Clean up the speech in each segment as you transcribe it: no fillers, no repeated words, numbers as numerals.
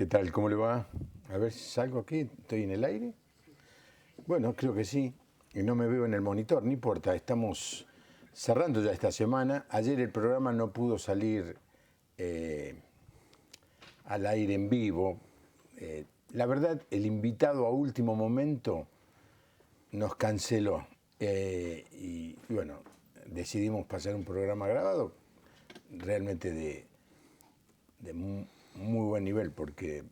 ¿Qué tal? ¿Cómo le va? A ver si salgo aquí. ¿Estoy en el aire? Bueno, creo que sí. Y no me veo en el monitor, no importa. Estamos cerrando ya esta semana. Ayer el programa no pudo salir al aire en vivo. La verdad, el invitado a último momento nos canceló. Y bueno, decidimos pasar un programa grabado realmente de muy buen nivel, porque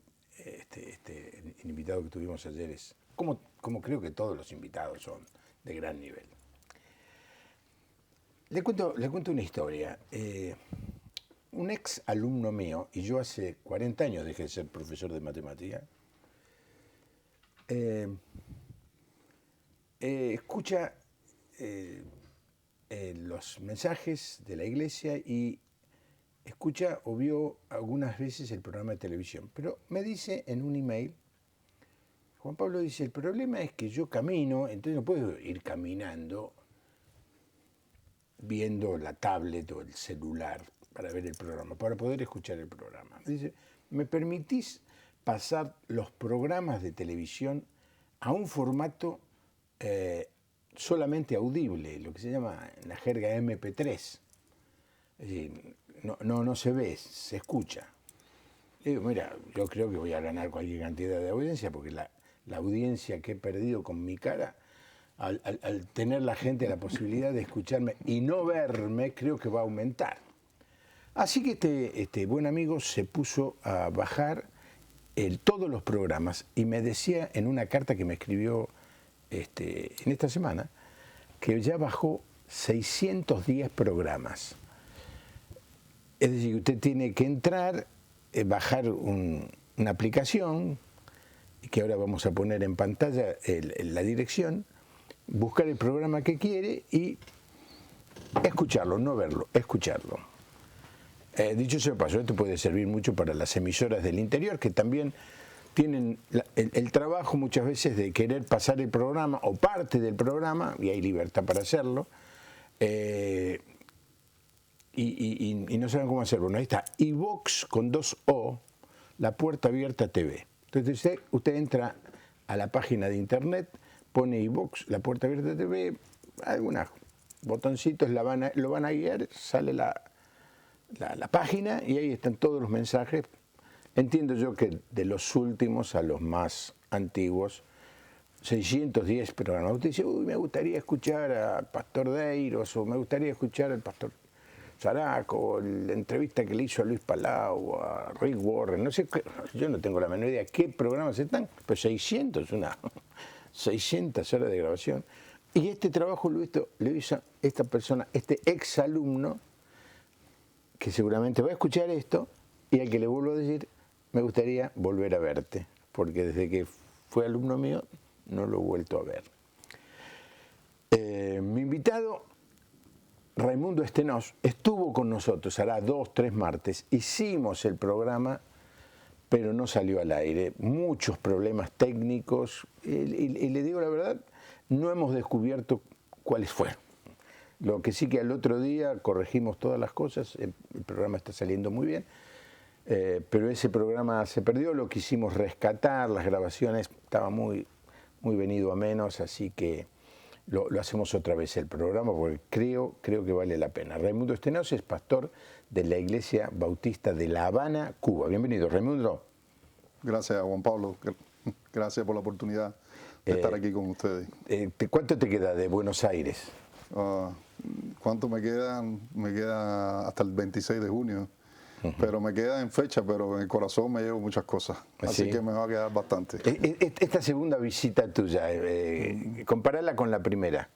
el invitado que tuvimos ayer es, como creo que todos los invitados son, de gran nivel. Le cuento una historia. Un ex alumno mío, y yo hace 40 años dejé de ser profesor de matemática, escucha los mensajes de la iglesia y escucha o vio algunas veces el programa de televisión, pero me dice en un email, Juan Pablo dice, el problema es que yo camino, entonces no puedo ir caminando viendo la tablet o el celular para ver el programa, para poder escuchar el programa. Dice, ¿me permitís pasar los programas de televisión a un formato solamente audible, lo que se llama en la jerga MP3? Es decir, no se ve, se escucha. Le digo, mira, yo creo que voy a ganar cualquier cantidad de audiencia, porque la audiencia que he perdido con mi cara, al tener la gente la posibilidad de escucharme y no verme, creo que va a aumentar. Así que este buen amigo se puso a bajar todos los programas y me decía en una carta que me escribió en esta semana que ya bajó 610 programas. Es decir, usted tiene que entrar, bajar una aplicación, que ahora vamos a poner en pantalla la dirección, buscar el programa que quiere y escucharlo, no verlo, escucharlo. Dicho sea de paso, esto puede servir mucho para las emisoras del interior, que también tienen el trabajo muchas veces de querer pasar el programa o parte del programa, y hay libertad para hacerlo, y no saben cómo hacerlo. Bueno, ahí está, iVox con 2 O, La Puerta Abierta TV. Entonces usted entra a la página de internet, pone iVox, La Puerta Abierta TV, algunos botoncitos lo van a guiar, sale la página y ahí están todos los mensajes. Entiendo yo que de los últimos a los más antiguos, 610 programas. Usted dice, uy, me gustaría escuchar al Pastor Deiros, o me gustaría escuchar al Pastor Saraco, o la entrevista que le hizo a Luis Palau, o a Rick Warren, no sé, yo no tengo la menor idea qué programas están, pero 600 horas de grabación. Y este trabajo lo hizo esta persona, este ex alumno, que seguramente va a escuchar esto, y al que le vuelvo a decir, me gustaría volver a verte, porque desde que fue alumno mío no lo he vuelto a ver. Mi invitado, Raimundo Stenós, estuvo con nosotros, hará 2, 3 martes, hicimos el programa, pero no salió al aire, muchos problemas técnicos, y le digo la verdad, no hemos descubierto cuáles fueron. Lo que sí que al otro día corregimos todas las cosas, el programa está saliendo muy bien, pero ese programa se perdió, lo quisimos rescatar, las grabaciones estaban muy venido a menos, así que lo hacemos otra vez el programa, porque creo que vale la pena. Raimundo Stenós es pastor de la Iglesia Bautista de La Habana, Cuba. Bienvenido, Raimundo. Gracias, Juan Pablo. Gracias por la oportunidad de estar aquí con ustedes. ¿Cuánto te queda de Buenos Aires? ¿Cuánto me queda? Me queda hasta el 26 de junio. Pero me queda en fecha, pero en el corazón me llevo muchas cosas. Así que me va a quedar bastante. Esta segunda visita tuya, compararla con la primera.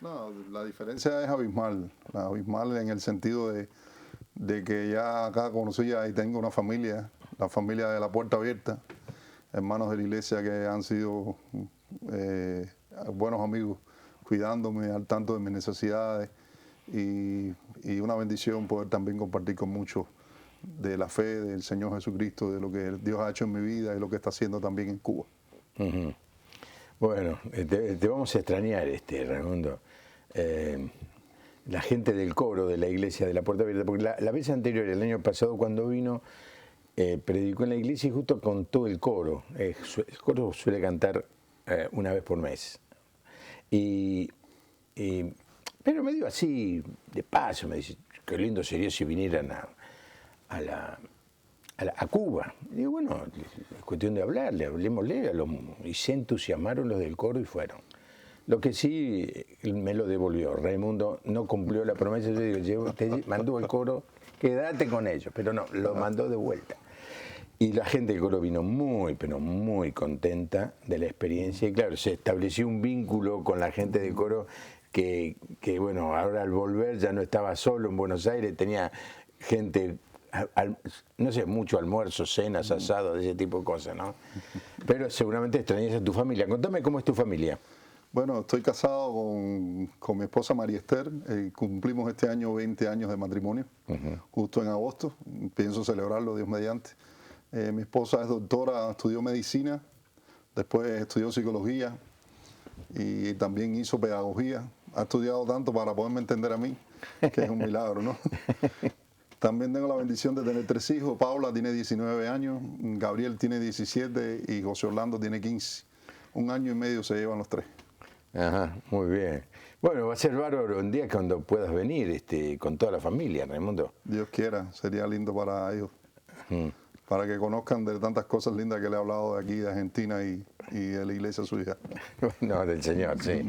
No, la diferencia es abismal. Abismal en el sentido de que ya acá conocía y tengo una familia, la familia de La Puerta Abierta, hermanos de la iglesia que han sido buenos amigos, cuidándome al tanto de mis necesidades, y una bendición poder también compartir con muchos de la fe del Señor Jesucristo, de lo que Dios ha hecho en mi vida y lo que está haciendo también en Cuba. Bueno, te vamos a extrañar, Raimundo. La gente del coro de la iglesia de La Puerta Abierta, porque la vez anterior, el año pasado, cuando vino, predicó en la iglesia y justo contó el coro. El coro suele cantar una vez por mes. Pero medio así, de paso, me dice, qué lindo sería si vinieran a Cuba. Y digo, bueno, es cuestión de hablarle, hablemosle. Y se entusiasmaron los del coro y fueron. Lo que sí me lo devolvió. Raimundo no cumplió la promesa. Yo digo, te mandó el coro, quédate con ellos. Pero no, lo mandó de vuelta. Y la gente del coro vino muy, pero muy contenta de la experiencia. Y claro, se estableció un vínculo con la gente del coro que bueno, ahora al volver ya no estaba solo en Buenos Aires, tenía gente, no sé, mucho almuerzo, cenas, asados, ese tipo de cosas, ¿no? Pero seguramente extrañas a tu familia. Contame cómo es tu familia. Bueno, estoy casado con mi esposa María Esther. Cumplimos este año 20 años de matrimonio, justo en agosto. Pienso celebrarlo, Dios mediante. Mi esposa es doctora, estudió medicina, después estudió psicología y también hizo pedagogía. Ha estudiado tanto para poderme entender a mí, que es un milagro, ¿no? También tengo la bendición de tener 3 hijos. Paula tiene 19 años, Gabriel tiene 17 y José Orlando tiene 15. 1 año y medio se llevan los 3. Ajá, muy bien. Bueno, va a ser bárbaro un día cuando puedas venir con toda la familia, Raimundo. Dios quiera, sería lindo para ellos. Para que conozcan de tantas cosas lindas que le he hablado de aquí, de Argentina y de la iglesia suya. No, del Señor, sí.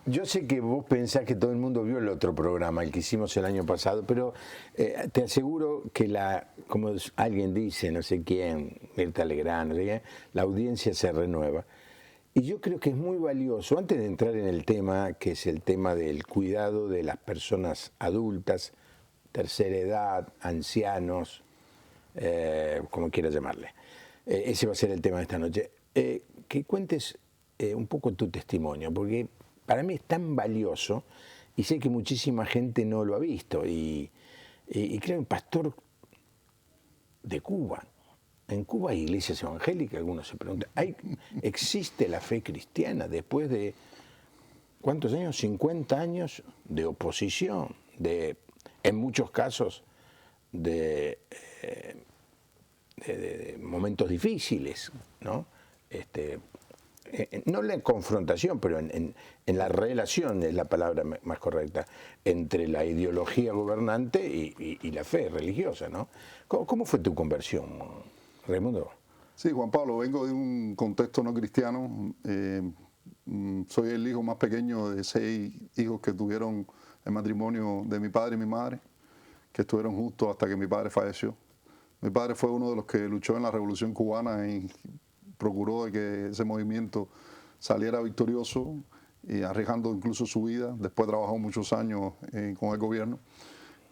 Yo sé que vos pensás que todo el mundo vio el otro programa, el que hicimos el año pasado, pero te aseguro que como alguien dice, no sé quién, Mirta Legrand, no sé quién, la audiencia se renueva. Y yo creo que es muy valioso, antes de entrar en el tema, que es el tema del cuidado de las personas adultas, tercera edad, ancianos, como quieras llamarle. Ese va a ser el tema de esta noche. Que cuentes un poco tu testimonio, porque para mí es tan valioso y sé que muchísima gente no lo ha visto. Y creo que un pastor de Cuba. En Cuba hay iglesias evangélicas, algunos se preguntan. ¿Existe la fe cristiana después de, cuántos años? 50 años de oposición, en muchos casos de momentos difíciles, ¿no? No la confrontación, pero en la relación, es la palabra más correcta, entre la ideología gobernante y la fe religiosa, ¿no? ¿Cómo fue tu conversión, Raimundo? Sí, Juan Pablo, vengo de un contexto no cristiano. Soy el hijo más pequeño de 6 hijos que tuvieron el matrimonio de mi padre y mi madre, que estuvieron juntos hasta que mi padre falleció. Mi padre fue uno de los que luchó en la Revolución Cubana y procuró de que ese movimiento saliera victorioso y arriesgando incluso su vida. Después trabajó muchos años con el gobierno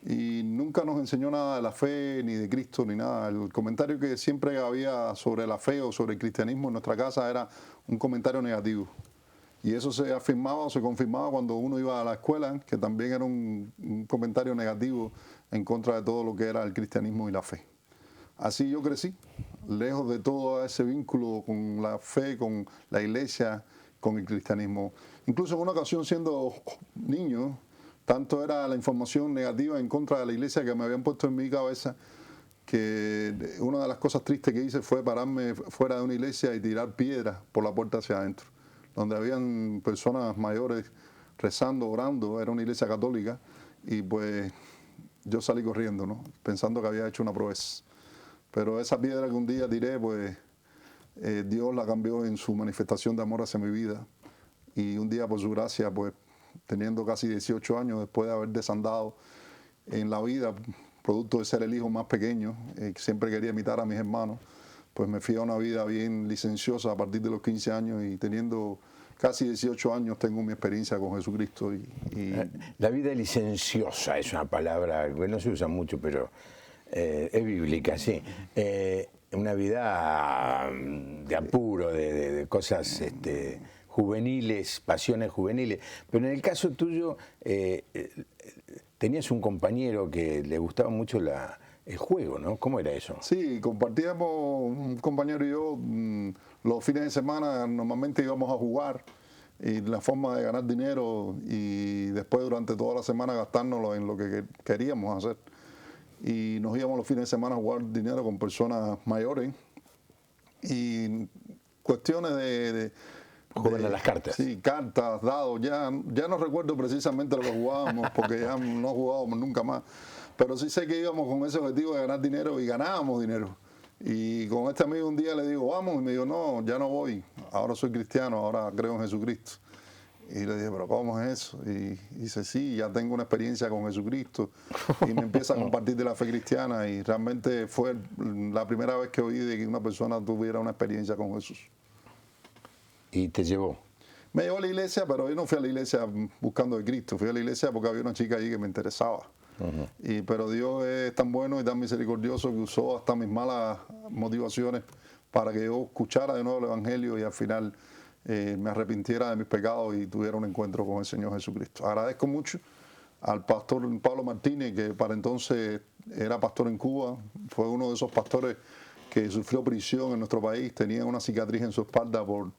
y nunca nos enseñó nada de la fe, ni de Cristo, ni nada. El comentario que siempre había sobre la fe o sobre el cristianismo en nuestra casa era un comentario negativo. Y eso se afirmaba o se confirmaba cuando uno iba a la escuela, que también era un comentario negativo en contra de todo lo que era el cristianismo y la fe. Así yo crecí, lejos de todo ese vínculo con la fe, con la iglesia, con el cristianismo. Incluso en una ocasión, siendo niño, tanto era la información negativa en contra de la iglesia que me habían puesto en mi cabeza, que una de las cosas tristes que hice fue pararme fuera de una iglesia y tirar piedras por la puerta hacia adentro, donde habían personas mayores rezando, orando. Era una iglesia católica y pues yo salí corriendo, ¿no? Pensando que había hecho una proeza. Pero esa piedra que un día tiré, pues Dios la cambió en su manifestación de amor hacia mi vida. Y un día, por su gracia, pues teniendo casi 18 años, después de haber desandado en la vida, producto de ser el hijo más pequeño, que siempre quería imitar a mis hermanos, pues me fui a una vida bien licenciosa a partir de los 15 años y teniendo casi 18 años tengo mi experiencia con Jesucristo. La vida licenciosa es una palabra que no se usa mucho, pero es bíblica, sí. Una vida de apuro, de cosas juveniles, pasiones juveniles. Pero en el caso tuyo, tenías un compañero que le gustaba mucho el juego, ¿no? ¿Cómo era eso? Sí, compartíamos, un compañero y yo, los fines de semana normalmente íbamos a jugar y la forma de ganar dinero y después durante toda la semana gastárnoslo en lo que queríamos hacer. y nos íbamos los fines de semana a jugar dinero con personas mayores y cuestiones de Juegan a las cartas. Sí, cartas, dados, ya no recuerdo precisamente lo que jugábamos porque ya no jugábamos nunca más, pero sí sé que íbamos con ese objetivo de ganar dinero y ganábamos dinero. Y con este amigo un día le digo, vamos, y me dijo, no, ya no voy, ahora soy cristiano, ahora creo en Jesucristo. Y le dije, pero ¿cómo es eso? Y dice, sí, ya tengo una experiencia con Jesucristo. Y me empieza a compartir de la fe cristiana y realmente fue la primera vez que oí de que una persona tuviera una experiencia con Jesús. ¿Y te llevó? Me llevó a la iglesia, pero yo no fui a la iglesia buscando de Cristo, fui a la iglesia porque había una chica allí que me interesaba. Pero Dios es tan bueno y tan misericordioso que usó hasta mis malas motivaciones para que yo escuchara de nuevo el Evangelio y al final me arrepintiera de mis pecados y tuviera un encuentro con el Señor Jesucristo. Agradezco mucho al pastor Pablo Martínez, que para entonces era pastor en Cuba, fue uno de esos pastores que sufrió prisión en nuestro país, tenía una cicatriz en su espalda por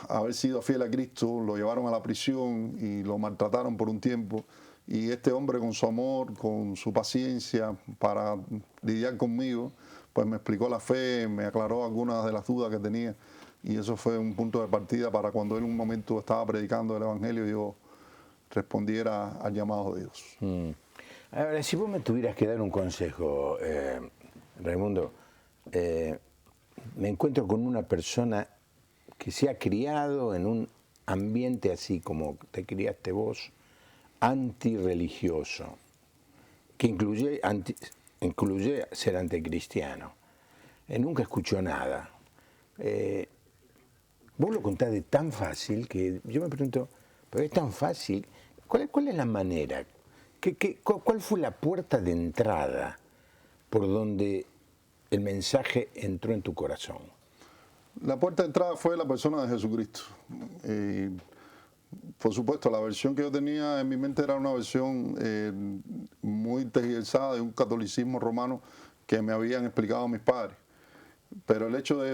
haber sido fiel a Cristo, lo llevaron a la prisión y lo maltrataron por un tiempo. Y este hombre con su amor, con su paciencia para lidiar conmigo, pues me explicó la fe, me aclaró algunas de las dudas que tenía. Y eso fue un punto de partida para cuando él en un momento estaba predicando el Evangelio y yo respondiera al llamado de Dios. Ahora, si vos me tuvieras que dar un consejo, Raimundo, me encuentro con una persona que se ha criado en un ambiente así como te criaste vos, antirreligioso, que incluye ser anticristiano. Nunca escuchó nada. Vos lo contás de tan fácil que yo me pregunto, pero es tan fácil, ¿cuál es la manera? ¿Cuál fue la puerta de entrada por donde el mensaje entró en tu corazón? La puerta de entrada fue la persona de Jesucristo. Por supuesto, la versión que yo tenía en mi mente era una versión muy tergiversada de un catolicismo romano que me habían explicado mis padres. Pero el hecho de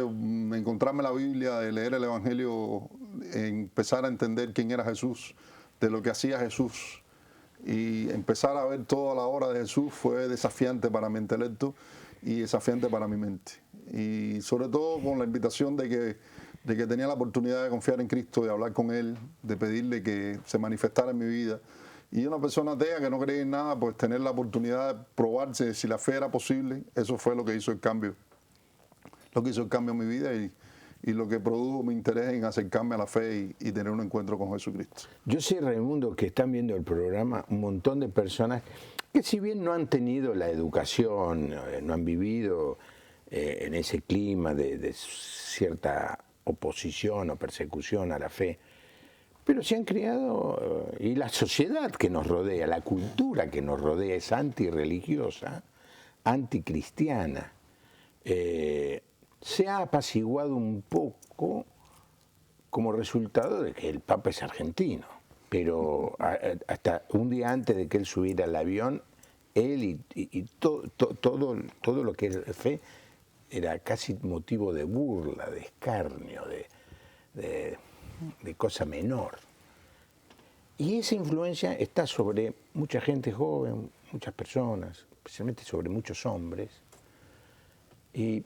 encontrarme la Biblia, de leer el Evangelio, empezar a entender quién era Jesús, de lo que hacía Jesús, y empezar a ver toda la obra de Jesús fue desafiante para mi intelecto y desafiante para mi mente. Y sobre todo con la invitación de que tenía la oportunidad de confiar en Cristo, de hablar con Él, de pedirle que se manifestara en mi vida. Y una persona atea que no creía en nada, pues tener la oportunidad de probarse si la fe era posible, eso fue lo que hizo el cambio. Lo que hizo el cambio en mi vida y lo que produjo mi interés en acercarme a la fe y tener un encuentro con Jesucristo. Yo sé, Raimundo, que están viendo el programa un montón de personas que si bien no han tenido la educación, no han vivido en ese clima de cierta oposición o persecución a la fe, pero se han criado, y la sociedad que nos rodea, la cultura que nos rodea es antirreligiosa, anticristiana. Se ha apaciguado un poco como resultado de que el Papa es argentino, pero hasta un día antes de que él subiera al avión, él y todo lo que es fe era casi motivo de burla, de escarnio, de cosa menor. Y esa influencia está sobre mucha gente joven, muchas personas, especialmente sobre muchos hombres. Y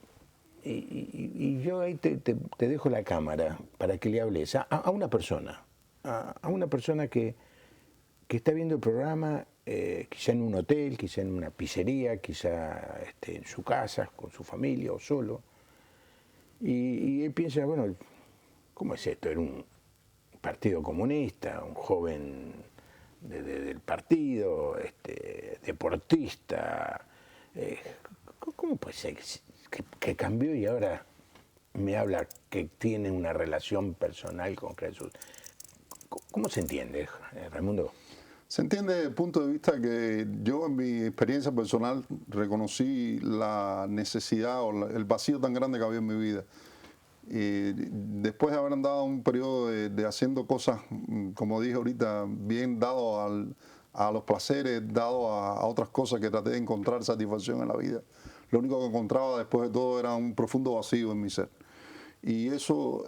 yo ahí te dejo la cámara para que le hables a una persona, a una persona que está viendo el programa, quizá en un hotel, quizá en una pizzería, quizá en su casa, con su familia o solo. Y él piensa, bueno, ¿cómo es esto? Era un partido comunista, un joven del partido, deportista. ¿Cómo puede ser que cambió y ahora me habla que tiene una relación personal con Jesús? ¿Cómo se entiende, Raimundo? Se entiende desde el punto de vista que yo en mi experiencia personal reconocí la necesidad o el vacío tan grande que había en mi vida. Y después de haber andado un periodo de haciendo cosas, como dije ahorita, bien dado a los placeres, dado a otras cosas que traté de encontrar satisfacción en la vida, lo único que encontraba después de todo era un profundo vacío en mi ser. Y eso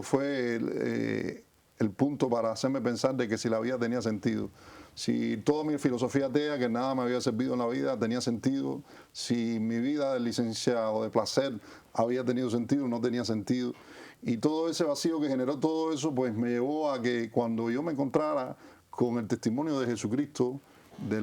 fue el punto para hacerme pensar de que si la vida tenía sentido, si toda mi filosofía atea, que nada me había servido en la vida, tenía sentido, si mi vida de licencia o de placer había tenido sentido, no tenía sentido. Y todo ese vacío que generó todo eso, pues me llevó a que cuando yo me encontrara con el testimonio de Jesucristo, de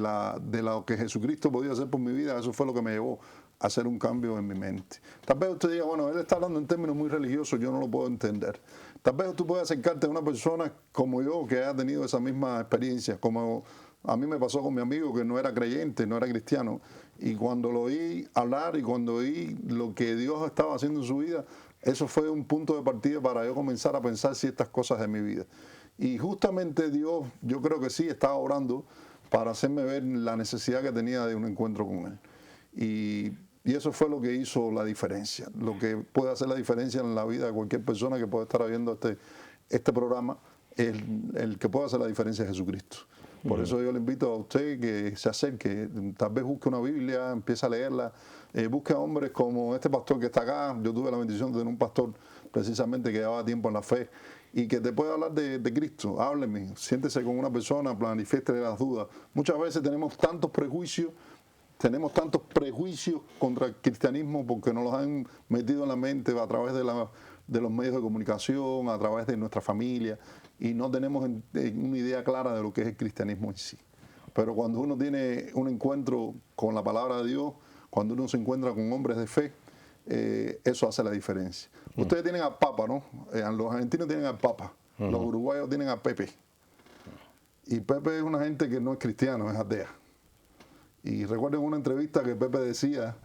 lo que Jesucristo podía hacer por mi vida, eso fue lo que me llevó a hacer un cambio en mi mente. Tal vez usted diga, bueno, él está hablando en términos muy religiosos, yo no lo puedo entender. Tal vez tú puedas acercarte a una persona como yo que haya tenido esa misma experiencia, como a mí me pasó con mi amigo que no era creyente, no era cristiano, y cuando lo oí hablar y cuando oí lo que Dios estaba haciendo en su vida, eso fue un punto de partida para yo comenzar a pensar ciertas cosas de mi vida. Y justamente Dios, yo creo que sí, estaba orando para hacerme ver la necesidad que tenía de un encuentro con Él. Y eso fue lo que hizo la diferencia. Lo que puede hacer la diferencia en la vida de cualquier persona que pueda estar viendo este programa, el que puede hacer la diferencia es Jesucristo. Por eso yo le invito a usted que se acerque, tal vez busque una Biblia, empiece a leerla, busque a hombres como este pastor que está acá. Yo tuve la bendición de tener un pastor precisamente que llevaba tiempo en la fe y que te puede hablar de Cristo. Hábleme, siéntese con una persona, manifieste las dudas. Muchas veces tenemos tantos prejuicios contra el cristianismo porque nos los han metido en la mente a través de los medios de comunicación, a través de nuestra familia, y no tenemos una idea clara de lo que es el cristianismo en sí. Pero cuando uno tiene un encuentro con la palabra de Dios, cuando uno se encuentra con hombres de fe, eso hace la diferencia. Ustedes tienen al Papa, ¿no? Los argentinos tienen al Papa, los uruguayos tienen a Pepe. Y Pepe es una gente que no es cristiano, es atea. Y recuerdo en una entrevista que Pepe decía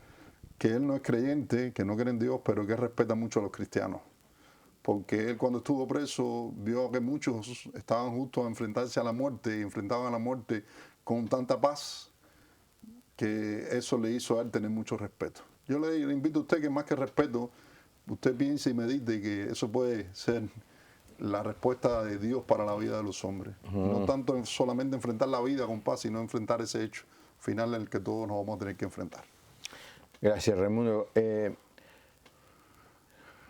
que él no es creyente, que no cree en Dios, pero que respeta mucho a los cristianos. Porque él cuando estuvo preso vio que muchos estaban justos a enfrentarse a la muerte y enfrentaban a la muerte con tanta paz que eso le hizo a él tener mucho respeto. Yo le invito a usted que más que respeto, usted piense y medite que eso puede ser la respuesta de Dios para la vida de los hombres. No tanto solamente enfrentar la vida con paz, sino enfrentar ese hecho final en el que todos nos vamos a tener que enfrentar. Gracias, Raimundo.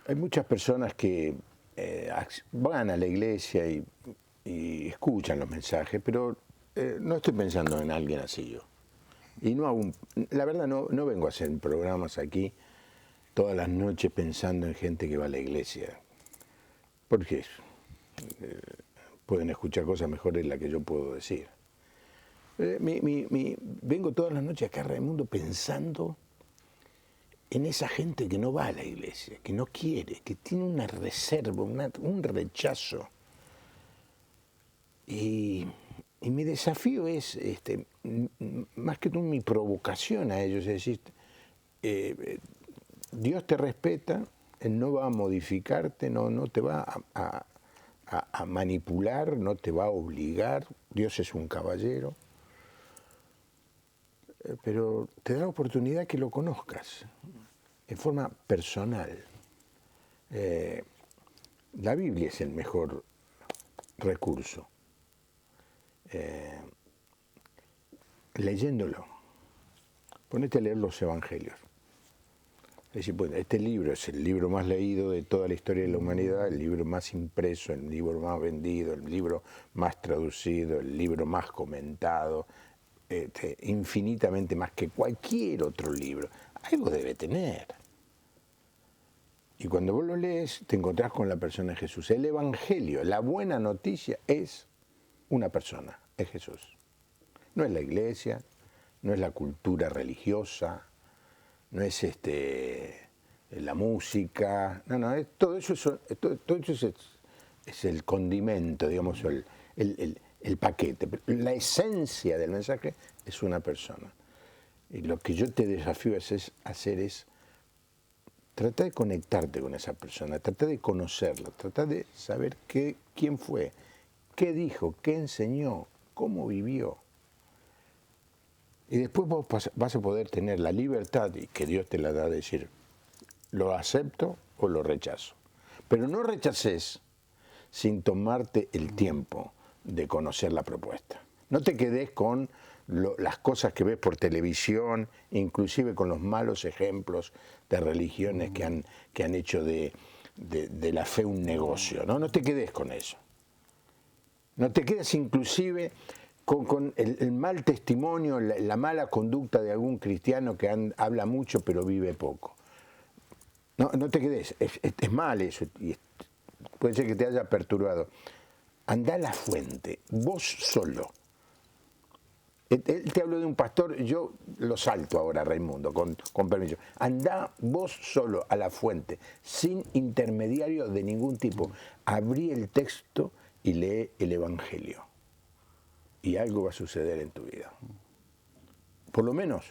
Hay muchas personas que van a la iglesia y escuchan los mensajes, pero no estoy pensando en alguien así yo. Y no hago la verdad no vengo a hacer programas aquí todas las noches pensando en gente que va a la iglesia. Porque pueden escuchar cosas mejores de las que yo puedo decir. Vengo todas las noches acá, Raimundo, pensando en esa gente que no va a la iglesia, que no quiere, que tiene una reserva, un rechazo. Y mi desafío es, más que todo mi provocación a ellos, es decir, Dios te respeta, Él no va a modificarte, no te va a manipular, no te va a obligar, Dios es un caballero. Pero te da la oportunidad que lo conozcas en forma personal. La Biblia es el mejor recurso. Leyéndolo, ponete a leer los evangelios. Es decir, bueno, este libro es el libro más leído de toda la historia de la humanidad, el libro más impreso, el libro más vendido, el libro más traducido, el libro más comentado, infinitamente más que cualquier otro libro. Algo debe tener. Y cuando vos lo lees, te encontrás con la persona de Jesús. El Evangelio, la buena noticia es una persona, es Jesús. No es la iglesia, no es la cultura religiosa, no es la música, todo eso es el condimento, digamos, el paquete. La esencia del mensaje es una persona. Y lo que yo te desafío a hacer es tratar de conectarte con esa persona, tratar de conocerla, tratar de saber quién fue, qué dijo, qué enseñó, cómo vivió. Y después vos vas a poder tener la libertad, y que Dios te la da, de decir, lo acepto o lo rechazo. Pero no rechaces sin tomarte el tiempo de conocer la propuesta. No te quedes con las cosas que ves por televisión, inclusive con los malos ejemplos de religiones que han hecho de la fe un negocio. No te quedes con eso. No te quedes inclusive con el mal testimonio, la mala conducta de algún cristiano que habla mucho pero vive poco. No, no te quedes, es mal eso, y puede ser que te haya perturbado. Andá a la fuente, vos solo. Él te habló de un pastor, yo lo salto ahora, Raimundo, con permiso. Andá vos solo a la fuente, sin intermediario de ningún tipo. Abrí el texto y lee el Evangelio. Y algo va a suceder en tu vida. Por lo menos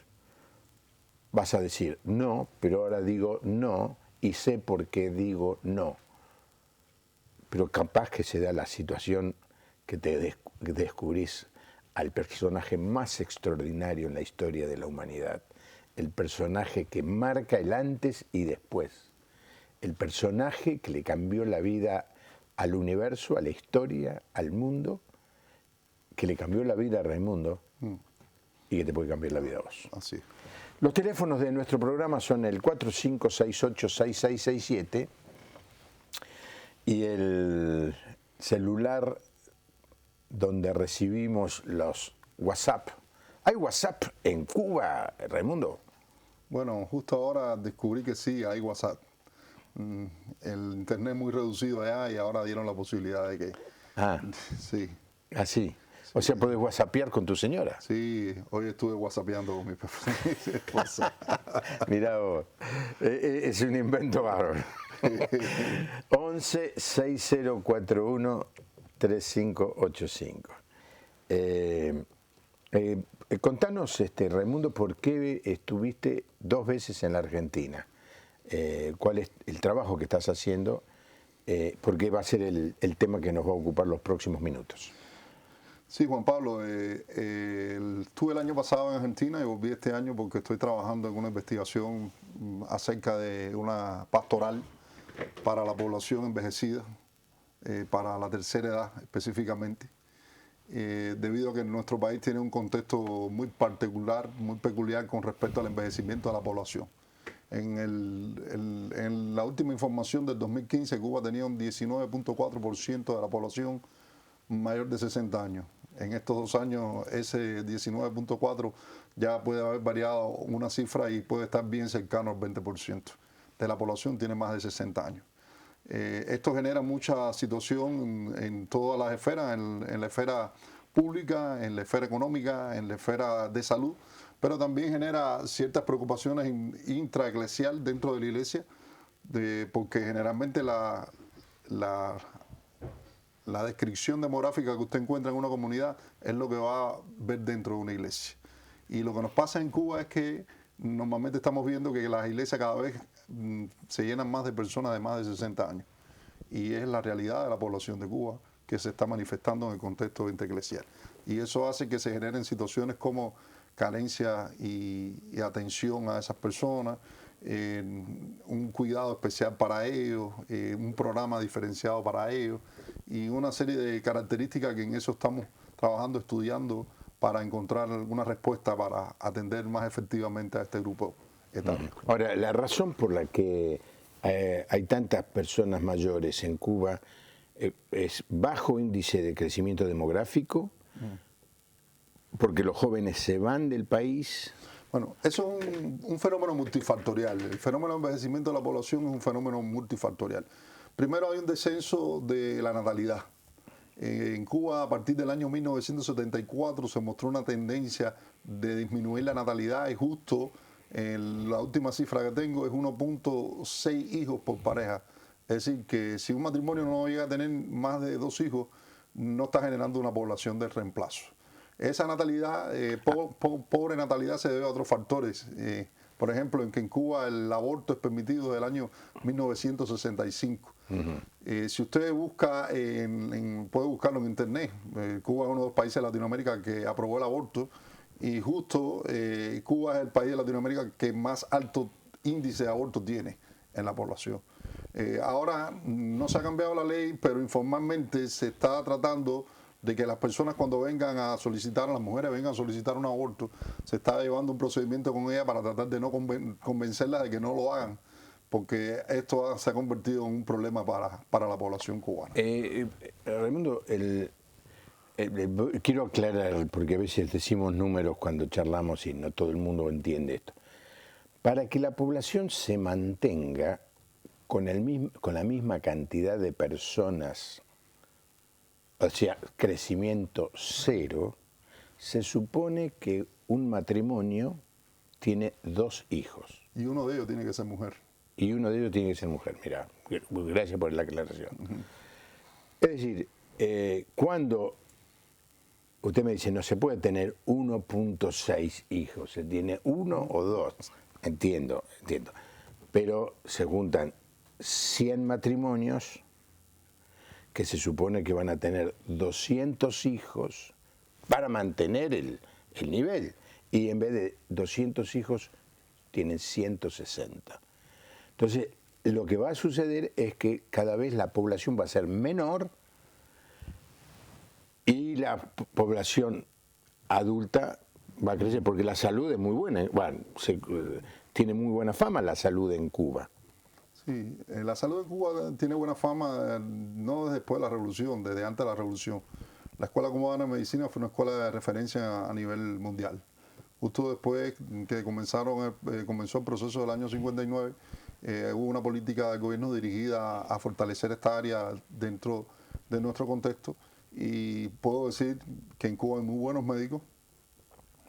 vas a decir no, pero ahora digo no y sé por qué digo no. Pero capaz que se da la situación que te descubrís al personaje más extraordinario en la historia de la humanidad, el personaje que marca el antes y después, el personaje que le cambió la vida al universo, a la historia, al mundo, que le cambió la vida a Raimundo y que te puede cambiar la vida a vos. Así. Los teléfonos de nuestro programa son el 4568-6667 y el celular donde recibimos los WhatsApp. ¿Hay WhatsApp en Cuba, Raimundo? Bueno, justo ahora descubrí que sí, hay WhatsApp. El internet es muy reducido allá y ahora dieron la posibilidad de que... Sí. Así. O sea, puedes whatsappear con tu señora. Sí, hoy estuve whatsappeando con mi esposa. Mirá vos, es un invento bárbaro. 11-6041-3585. Contanos, Raimundo, por qué estuviste 2 veces en la Argentina. ¿Cuál es el trabajo que estás haciendo? Porque va a ser el tema que nos va a ocupar los próximos minutos. Sí, Juan Pablo, estuve el año pasado en Argentina y volví este año porque estoy trabajando en una investigación acerca de una pastoral para la población envejecida, para la tercera edad específicamente, debido a que nuestro país tiene un contexto muy particular, muy peculiar con respecto al envejecimiento de la población. En la última información del 2015, Cuba tenía un 19.4% de la población mayor de 60 años. En estos 2 años ese 19.4 ya puede haber variado una cifra y puede estar bien cercano al 20% de la población tiene más de 60 años. Esto genera mucha situación en todas las esferas, en la esfera pública, en la esfera económica, en la esfera de salud, pero también genera ciertas preocupaciones intraeclesial dentro de la iglesia, porque generalmente la descripción demográfica que usted encuentra en una comunidad es lo que va a ver dentro de una iglesia. Y lo que nos pasa en Cuba es que normalmente estamos viendo que las iglesias cada vez se llenan más de personas de más de 60 años. Y es la realidad de la población de Cuba que se está manifestando en el contexto intereclesial. Y eso hace que se generen situaciones como carencia y atención a esas personas, un cuidado especial para ellos, un programa diferenciado para ellos y una serie de características que en eso estamos trabajando, estudiando para encontrar alguna respuesta para atender más efectivamente a este grupo etario. Ahora, la razón por la que hay tantas personas mayores en Cuba es bajo índice de crecimiento demográfico, porque los jóvenes se van del país. Bueno, eso es un fenómeno multifactorial. El fenómeno de envejecimiento de la población es un fenómeno multifactorial. Primero hay un descenso de la natalidad. En Cuba, a partir del año 1974, se mostró una tendencia de disminuir la natalidad y justo la última cifra que tengo es 1.6 hijos por pareja. Es decir, que si un matrimonio no llega a tener más de 2 hijos, no está generando una población de reemplazo. Esa natalidad, pobre natalidad, se debe a otros factores. Por ejemplo, en Cuba el aborto es permitido desde el año 1965. Si usted busca, puede buscarlo en internet, Cuba es uno de los países de Latinoamérica que aprobó el aborto y justo Cuba es el país de Latinoamérica que más alto índice de aborto tiene en la población. Ahora no se ha cambiado la ley, pero informalmente se está tratando de que las personas cuando vengan a solicitar, las mujeres vengan a solicitar un aborto, se está llevando un procedimiento con ellas para tratar de no convencerlas de que no lo hagan, porque esto se ha convertido en un problema para la población cubana. Raimundo, quiero aclarar, porque a veces decimos números cuando charlamos y no todo el mundo entiende esto. Para que la población se mantenga con la misma cantidad de personas, o sea, crecimiento cero, se supone que un matrimonio tiene 2 hijos. Y uno de ellos tiene que ser mujer. Y uno de ellos tiene que ser mujer. Mira, gracias por la aclaración. Es decir, cuando usted me dice no se puede tener 1.6 hijos, se tiene 1 o 2, entiendo. Pero se juntan 100 matrimonios que se supone que van a tener 200 hijos para mantener el nivel. Y en vez de 200 hijos, tienen 160. Entonces, lo que va a suceder es que cada vez la población va a ser menor y la población adulta va a crecer, porque la salud es muy buena. Bueno, tiene muy buena fama la salud en Cuba. Sí, la salud de Cuba tiene buena fama, no después de la revolución, desde antes de la revolución. La Escuela Cubana de Medicina fue una escuela de referencia a nivel mundial. Justo después que comenzó el proceso del año 59, hubo una política del gobierno dirigida a fortalecer esta área dentro de nuestro contexto, y puedo decir que en Cuba hay muy buenos médicos,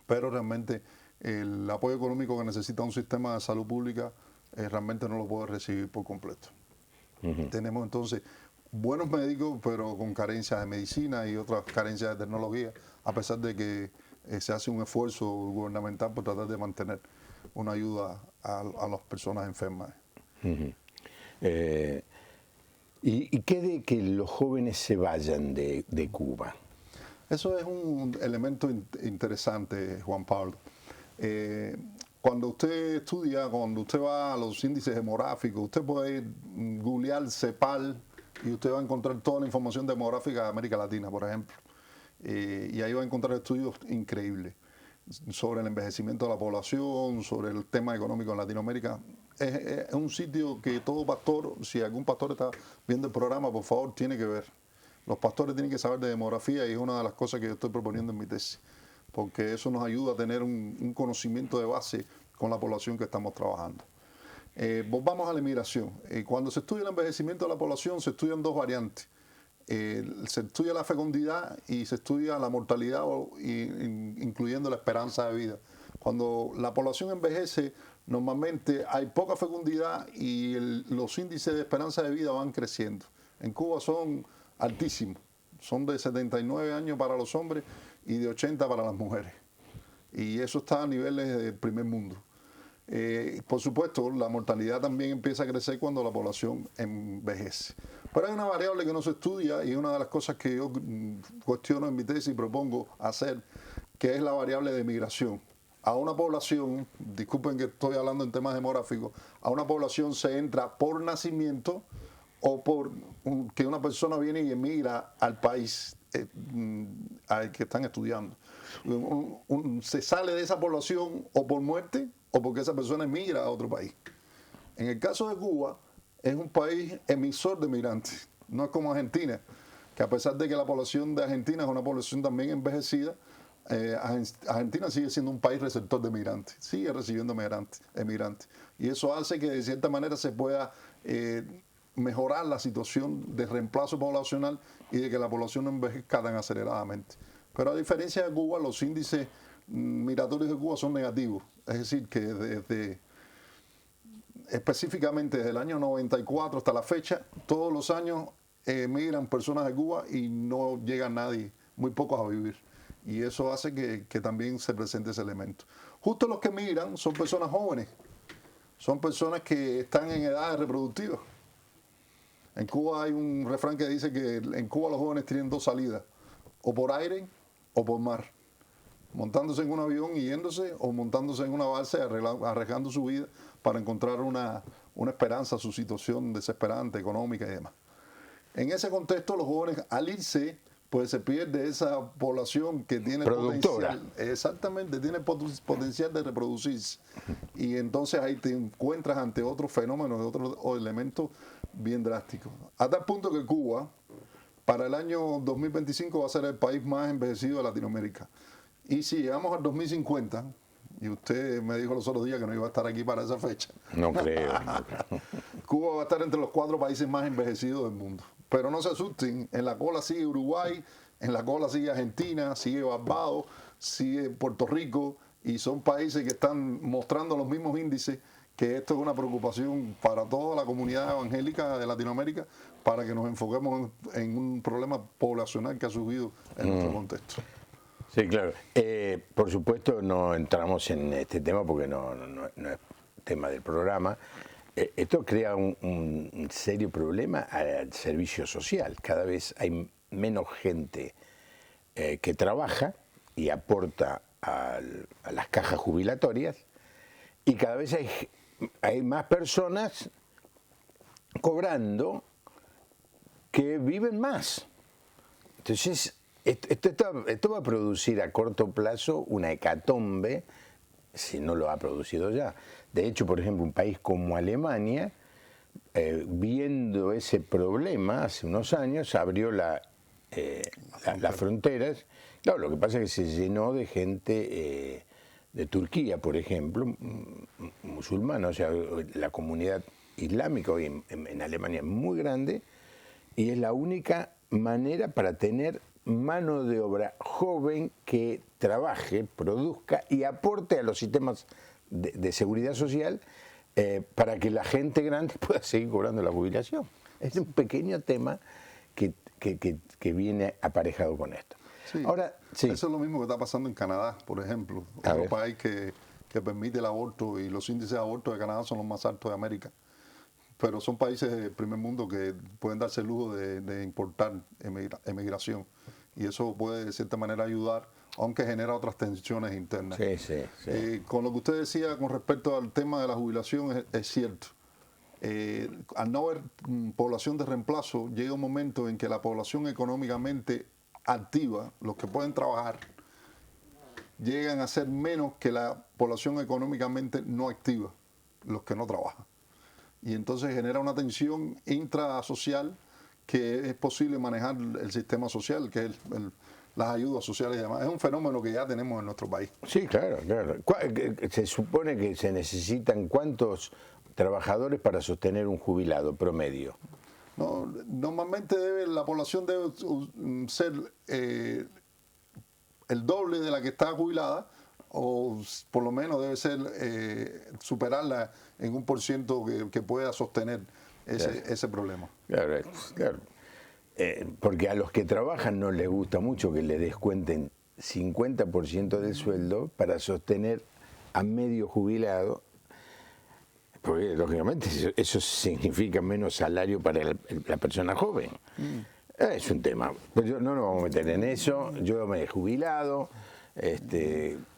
pero realmente el apoyo económico que necesita un sistema de salud pública realmente no lo puede recibir por completo. Tenemos entonces buenos médicos, pero con carencias de medicina y otras carencias de tecnología, a pesar de que se hace un esfuerzo gubernamental por tratar de mantener una ayuda a las personas enfermas. ¿Y qué de que los jóvenes se vayan de Cuba? Eso es un elemento interesante, Juan Pablo. Cuando usted estudia, cuando usted va a los índices demográficos, usted puede googlear CEPAL y usted va a encontrar toda la información demográfica de América Latina, por ejemplo. Y ahí va a encontrar estudios increíbles sobre el envejecimiento de la población, sobre el tema económico en Latinoamérica. Es un sitio que todo pastor, si algún pastor está viendo el programa, por favor, tiene que ver. Los pastores tienen que saber de demografía y es una de las cosas que yo estoy proponiendo en mi tesis, porque eso nos ayuda a tener un conocimiento de base con la población que estamos trabajando. Volvamos a la inmigración. Cuando se estudia el envejecimiento de la población, se estudian 2 variantes. Se estudia la fecundidad y se estudia la mortalidad, incluyendo la esperanza de vida. Cuando la población envejece, normalmente hay poca fecundidad y los índices de esperanza de vida van creciendo. En Cuba son altísimos, son de 79 años para los hombres y de 80 para las mujeres. Y eso está a niveles del primer mundo. Por supuesto, la mortalidad también empieza a crecer cuando la población envejece. Pero hay una variable que no se estudia y es una de las cosas que yo cuestiono en mi tesis y propongo hacer, que es la variable de migración. A una población, disculpen que estoy hablando en temas demográficos, a una población se entra por nacimiento o por que una persona viene y emigra al país al que están estudiando. Se sale de esa población o por muerte o porque esa persona emigra a otro país. En el caso de Cuba, es un país emisor de migrantes. No es como Argentina, que a pesar de que la población de Argentina es una población también envejecida, Argentina sigue siendo un país receptor de migrantes, sigue recibiendo emigrantes. Y eso hace que de cierta manera se pueda mejorar la situación de reemplazo poblacional y de que la población no envejezca tan aceleradamente. Pero a diferencia de Cuba, los índices migratorios de Cuba son negativos. Es decir, que específicamente desde el año 94 hasta la fecha, todos los años emigran personas de Cuba y no llega nadie, muy pocos a vivir. Y eso hace que también se presente ese elemento. Justo los que emigran son personas jóvenes, son personas que están en edades reproductivas. En Cuba hay un refrán que dice que en Cuba los jóvenes tienen 2 salidas, o por aire o por mar. Montándose en un avión y yéndose, o montándose en una balsa y arriesgando su vida para encontrar una esperanza a su situación desesperante, económica y demás. En ese contexto, los jóvenes, al irse, pues se pierde esa población que tiene productora. Potencial, exactamente, tiene potencial de reproducirse. Y entonces ahí te encuentras ante otros fenómenos, otros elementos bien drásticos. A tal punto que Cuba para el año 2025 va a ser el país más envejecido de Latinoamérica. Y si llegamos al 2050, y usted me dijo los otros días que no iba a estar aquí para esa fecha, No creo, no creo. Cuba va a estar entre los 4 países más envejecidos del mundo. Pero no se asusten, en la cola sigue Uruguay, en la cola sigue Argentina, sigue Barbados, sigue Puerto Rico, y son países que están mostrando los mismos índices, que esto es una preocupación para toda la comunidad evangélica de Latinoamérica, para que nos enfoquemos en un problema poblacional que ha surgido en nuestro contexto. Sí, claro. Por supuesto no entramos en este tema porque no es tema del programa. Esto crea un serio problema al servicio social. Cada vez hay menos gente que trabaja y aporta a las cajas jubilatorias, y cada vez hay más personas cobrando que viven más. Entonces, esto va a producir a corto plazo una hecatombe, si no lo ha producido ya. De hecho, por ejemplo, un país como Alemania, viendo ese problema hace unos años, abrió las fronteras. Claro, lo que pasa es que se llenó de gente de Turquía, por ejemplo, musulmana, o sea, la comunidad islámica hoy en Alemania es muy grande, y es la única manera para tener mano de obra joven que trabaje, produzca y aporte a los sistemas de seguridad social, para que la gente grande pueda seguir cobrando la jubilación. Es un pequeño tema que viene aparejado con esto. Sí, ahora, sí. Eso es lo mismo que está pasando en Canadá, por ejemplo. Otro país que permite el aborto, y los índices de aborto de Canadá son los más altos de América. Pero son países del primer mundo que pueden darse el lujo de importar emigración. Y eso puede de cierta manera ayudar, aunque genera otras tensiones internas. Sí. Con lo que usted decía con respecto al tema de la jubilación, es cierto. Al no haber población de reemplazo, llega un momento en que la población económicamente activa, los que pueden trabajar, llegan a ser menos que la población económicamente no activa, los que no trabajan. Y entonces genera una tensión intrasocial que es posible manejar el sistema social, que es las ayudas sociales y demás. Es un fenómeno que ya tenemos en nuestro país. Sí, claro. Se supone que se necesitan ¿cuántos trabajadores para sostener un jubilado promedio? No, normalmente la población debe ser el doble de la que está jubilada, o por lo menos debe ser superarla en un % que pueda sostener ese problema. Claro. Porque a los que trabajan no les gusta mucho que le descuenten 50% del sueldo para sostener a medio jubilado, porque lógicamente eso significa menos salario para la persona joven. Es un tema. Pues yo no nos vamos a meter en eso. Yo me he jubilado,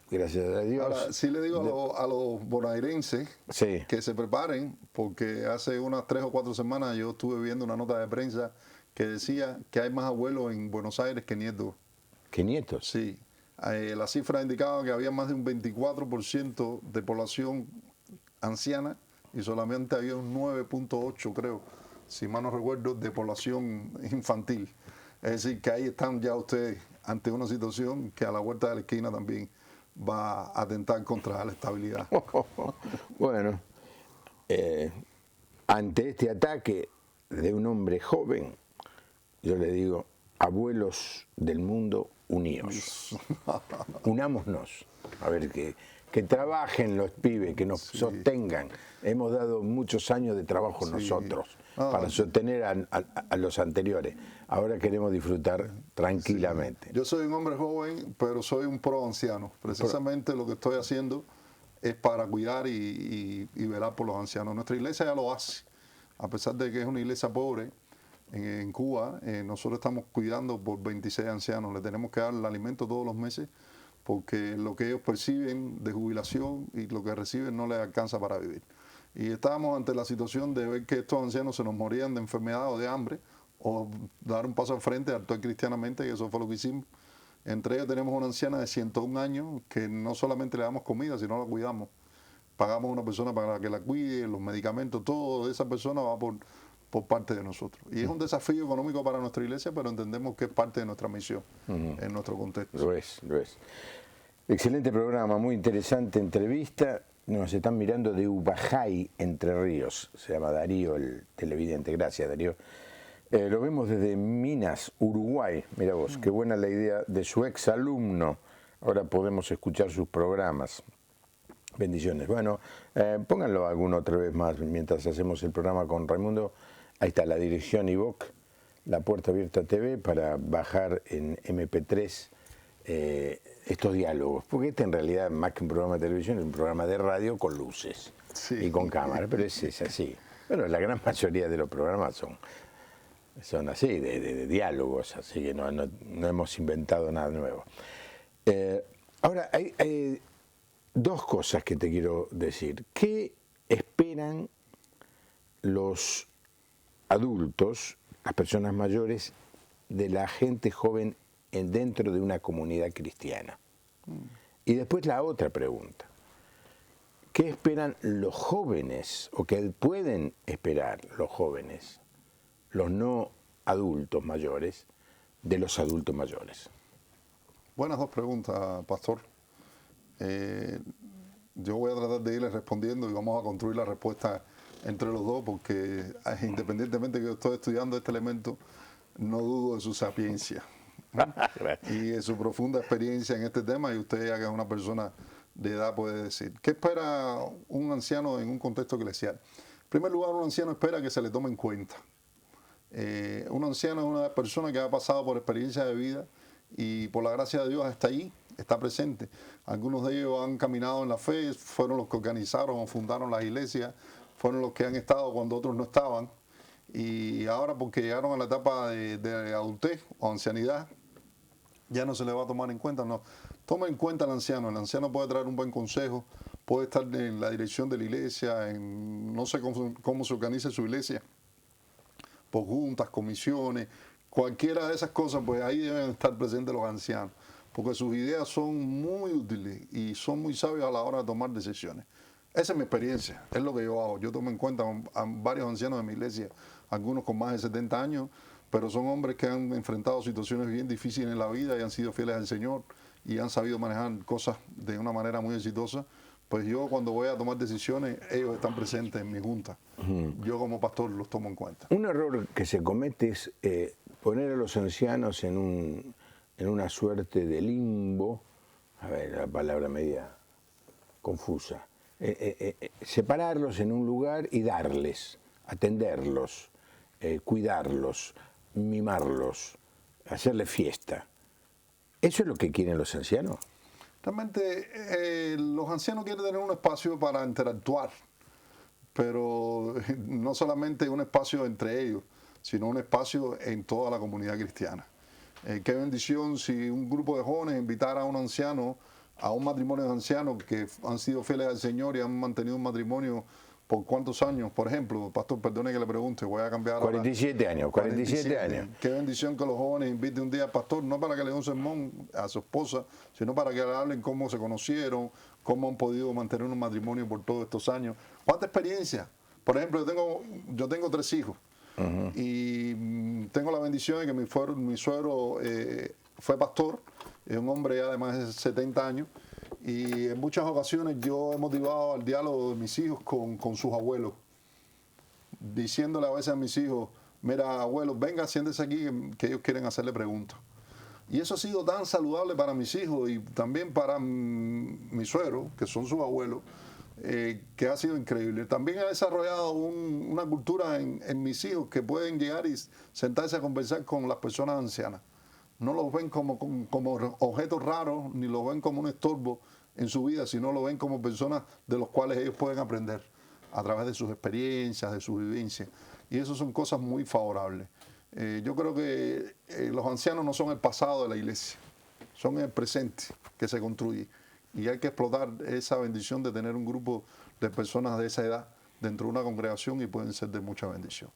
gracias a Dios. Ahora, sí le digo a los bonaerenses que se preparen, porque hace unas 3 o 4 semanas yo estuve viendo una nota de prensa que decía que hay más abuelos en Buenos Aires que nietos. ¿Que nietos? Sí. La cifra indicaba que había más de un 24% de población anciana, y solamente había un 9.8, creo, si mal no recuerdo, de población infantil. Es decir, que ahí están ya ustedes ante una situación que a la vuelta de la esquina también va a atentar contra la estabilidad. Bueno, ante este ataque de un hombre joven, yo le digo, abuelos del mundo, uníos. Unámonos. A ver, que trabajen los pibes, que nos sostengan. Hemos dado muchos años de trabajo nosotros para sostener a los anteriores. Ahora queremos disfrutar tranquilamente. Yo soy un hombre joven, pero soy un pro anciano. Precisamente lo que estoy haciendo es para cuidar y velar por los ancianos. Nuestra iglesia ya lo hace. A pesar de que es una iglesia pobre, en Cuba, nosotros estamos cuidando por 26 ancianos. Le tenemos que dar el alimento todos los meses, porque lo que ellos perciben de jubilación y lo que reciben no les alcanza para vivir. Y estábamos ante la situación de ver que estos ancianos se nos morían de enfermedad o de hambre, o dar un paso al frente, actuar cristianamente, y eso fue lo que hicimos. Entre ellos tenemos una anciana de 101 años que no solamente le damos comida, sino la cuidamos. Pagamos a una persona para que la cuide, los medicamentos, todo de esa persona va por parte de nosotros. Y es un desafío económico para nuestra iglesia, pero entendemos que es parte de nuestra misión en nuestro contexto. Lo es, lo es. Excelente programa, muy interesante entrevista. Nos están mirando de Ubajay, Entre Ríos. Se llama Darío, el televidente. Gracias, Darío. Lo vemos desde Minas, Uruguay. Mira vos, qué buena la idea de su ex alumno. Ahora podemos escuchar sus programas. Bendiciones. Bueno, pónganlo alguna otra vez más mientras hacemos el programa con Raimundo. Ahí está la dirección iVoc, La Puerta Abierta TV, para bajar en MP3 estos diálogos. Porque este en realidad, más que un programa de televisión, es un programa de radio con luces y con cámara, pero es así. Bueno, la gran mayoría de los programas son así, de diálogos, así que no hemos inventado nada nuevo. Ahora, hay dos cosas que te quiero decir. ¿Qué esperan los adultos, las personas mayores, de la gente joven dentro de una comunidad cristiana? Y después la otra pregunta. ¿Qué esperan los jóvenes, o qué pueden esperar los jóvenes, los no adultos mayores, de los adultos mayores? Buenas dos preguntas, pastor. Yo voy a tratar de irles respondiendo y vamos a construir la respuesta entre los dos, porque independientemente que yo estoy estudiando este elemento, no dudo de su sapiencia y de su profunda experiencia en este tema, y usted, ya que es una persona de edad, puede decir. ¿Qué espera un anciano en un contexto eclesial? En primer lugar, un anciano espera que se le tome en cuenta. Un anciano es una persona que ha pasado por experiencia de vida y por la gracia de Dios está ahí, está presente. Algunos de ellos han caminado en la fe, fueron los que organizaron o fundaron las iglesias, fueron los que han estado cuando otros no estaban, y ahora, porque llegaron a la etapa de adultez o ancianidad, ya no se le va a tomar en cuenta. No, toma en cuenta al anciano. El anciano puede traer un buen consejo, puede estar en la dirección de la iglesia, no sé cómo se organiza su iglesia, por juntas, comisiones, cualquiera de esas cosas, pues ahí deben estar presentes los ancianos, porque sus ideas son muy útiles y son muy sabios a la hora de tomar decisiones. Esa es mi experiencia, es lo que yo hago. Yo tomo en cuenta a varios ancianos de mi iglesia, algunos con más de 70 años, pero son hombres que han enfrentado situaciones bien difíciles en la vida y han sido fieles al Señor y han sabido manejar cosas de una manera muy exitosa. Pues yo, cuando voy a tomar decisiones, ellos están presentes en mi junta. Yo, como pastor, los tomo en cuenta. Un error que se comete es poner a los ancianos en una suerte de limbo. A ver, la palabra media confusa. Separarlos en un lugar y darles, atenderlos, cuidarlos, mimarlos, hacerles fiesta. ¿Eso es lo que quieren los ancianos? Realmente los ancianos quieren tener un espacio para interactuar, pero no solamente un espacio entre ellos, sino un espacio en toda la comunidad cristiana. Qué bendición si un grupo de jóvenes invitara a un anciano, a un matrimonio de ancianos que han sido fieles al Señor y han mantenido un matrimonio por cuántos años. Por ejemplo, pastor, perdone que le pregunte, voy a cambiar 47 ahora. años, 47 años. Qué bendición que los jóvenes inviten un día al pastor, no para que le dé un sermón a su esposa, sino para que le hablen cómo se conocieron, cómo han podido mantener un matrimonio por todos estos años. ¿Cuánta experiencia? Por ejemplo, yo tengo 3 hijos y tengo la bendición de que mi suegro fue pastor, es un hombre ya de más de 70 años, y en muchas ocasiones yo he motivado al diálogo de mis hijos con sus abuelos, diciéndole a veces a mis hijos: mira, abuelos, venga, siéntese aquí, que ellos quieren hacerle preguntas. Y eso ha sido tan saludable para mis hijos y también para mi suegro, que son sus abuelos, que ha sido increíble. También ha desarrollado una cultura en mis hijos, que pueden llegar y sentarse a conversar con las personas ancianas. No los ven como objetos raros, ni los ven como un estorbo en su vida, sino lo ven como personas de los cuales ellos pueden aprender a través de sus experiencias, de sus vivencias. Y eso son cosas muy favorables. Yo creo que los ancianos no son el pasado de la iglesia, son el presente que se construye. Y hay que explotar esa bendición de tener un grupo de personas de esa edad dentro de una congregación, y pueden ser de mucha bendición.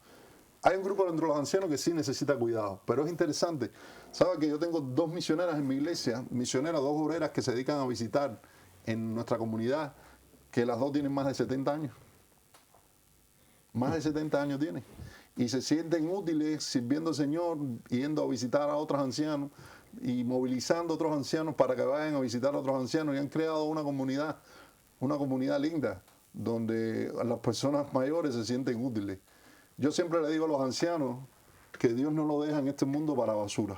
Hay un grupo dentro de los ancianos que sí necesita cuidado, pero es interesante. ¿Sabe que yo tengo 2 misioneras en mi iglesia, misioneras, 2 obreras que se dedican a visitar en nuestra comunidad, que las 2 tienen más de 70 años? Más de 70 años tienen. y se sienten útiles sirviendo al Señor, yendo a visitar a otros ancianos y movilizando a otros ancianos para que vayan a visitar a otros ancianos, y han creado una comunidad linda, donde las personas mayores se sienten útiles. Yo siempre le digo a los ancianos que Dios no lo deja en este mundo para basura.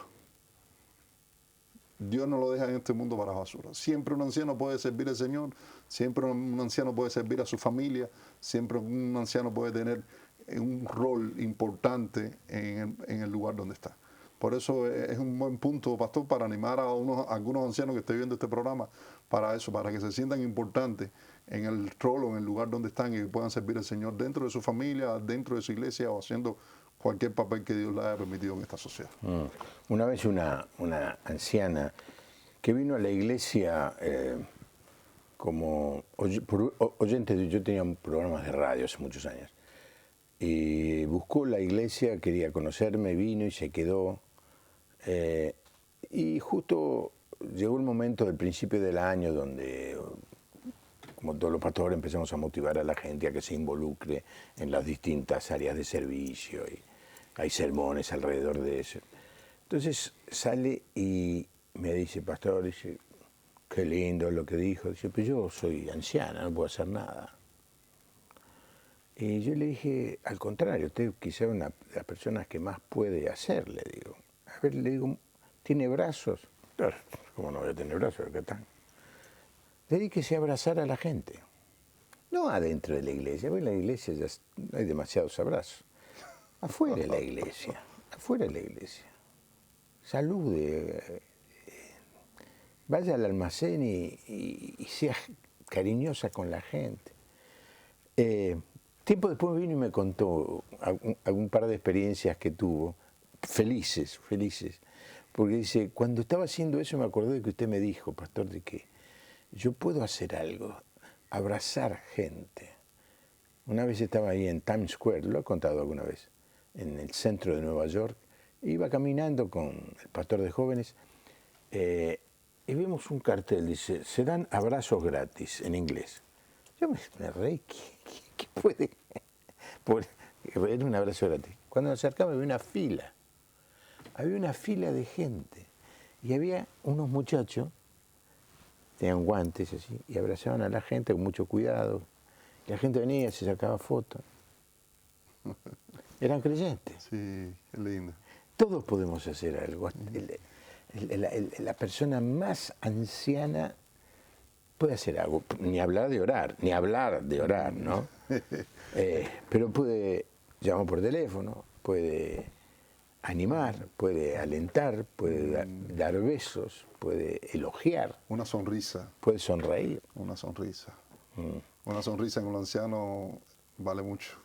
Dios no lo deja en este mundo para basura. Siempre un anciano puede servir al Señor, siempre un anciano puede servir a su familia, siempre un anciano puede tener un rol importante en el lugar donde está. Por eso es un buen punto, pastor, para animar a algunos ancianos que estén viendo este programa para eso, para que se sientan importantes en el rol o en el lugar donde están y puedan servir al Señor dentro de su familia, dentro de su iglesia o haciendo cualquier papel que Dios le haya permitido en esta sociedad. Una vez una anciana que vino a la iglesia como oyente, yo tenía programas de radio hace muchos años, y buscó la iglesia, quería conocerme, vino y se quedó, y justo llegó el momento del principio del año donde, como todos los pastores, empezamos a motivar a la gente a que se involucre en las distintas áreas de servicio, y hay sermones alrededor de eso. Entonces sale y me dice, pastor, dice, qué lindo lo que dijo. Dice, pero yo soy anciana, no puedo hacer nada. Y yo le dije, al contrario, usted quizá es una de las personas que más puede hacer, le digo. A ver, le digo, ¿tiene brazos? Claro, ¿cómo no voy a tener brazos? ¿Qué tal? Dedíquese a abrazar a la gente. No adentro de la iglesia, porque en la iglesia ya hay demasiados abrazos. Afuera de la iglesia, afuera de la iglesia. Salude, vaya al almacén y sea cariñosa con la gente. Tiempo después vino y me contó algún par de experiencias que tuvo, felices, porque dice, cuando estaba haciendo eso me acordé de que usted me dijo, pastor, de que yo puedo hacer algo, abrazar gente. Una vez estaba ahí en Times Square, lo he contado alguna vez, en el centro de Nueva York, iba caminando con el pastor de jóvenes y vimos un cartel, dice, se dan abrazos gratis, en inglés. Yo me reí, ¿qué puede? Era un abrazo gratis. Cuando nos acercamos había una fila de gente y había unos muchachos, tenían guantes así, y abrazaban a la gente con mucho cuidado. Y la gente venía, se sacaba fotos. Eran creyentes. Sí, qué lindo. Todos podemos hacer algo. La persona más anciana puede hacer algo. Ni hablar de orar, ¿no? Pero puede llamar por teléfono, puede animar, puede alentar, puede dar besos, puede elogiar. Una sonrisa. Puede sonreír. Una sonrisa. Una sonrisa en un anciano vale mucho.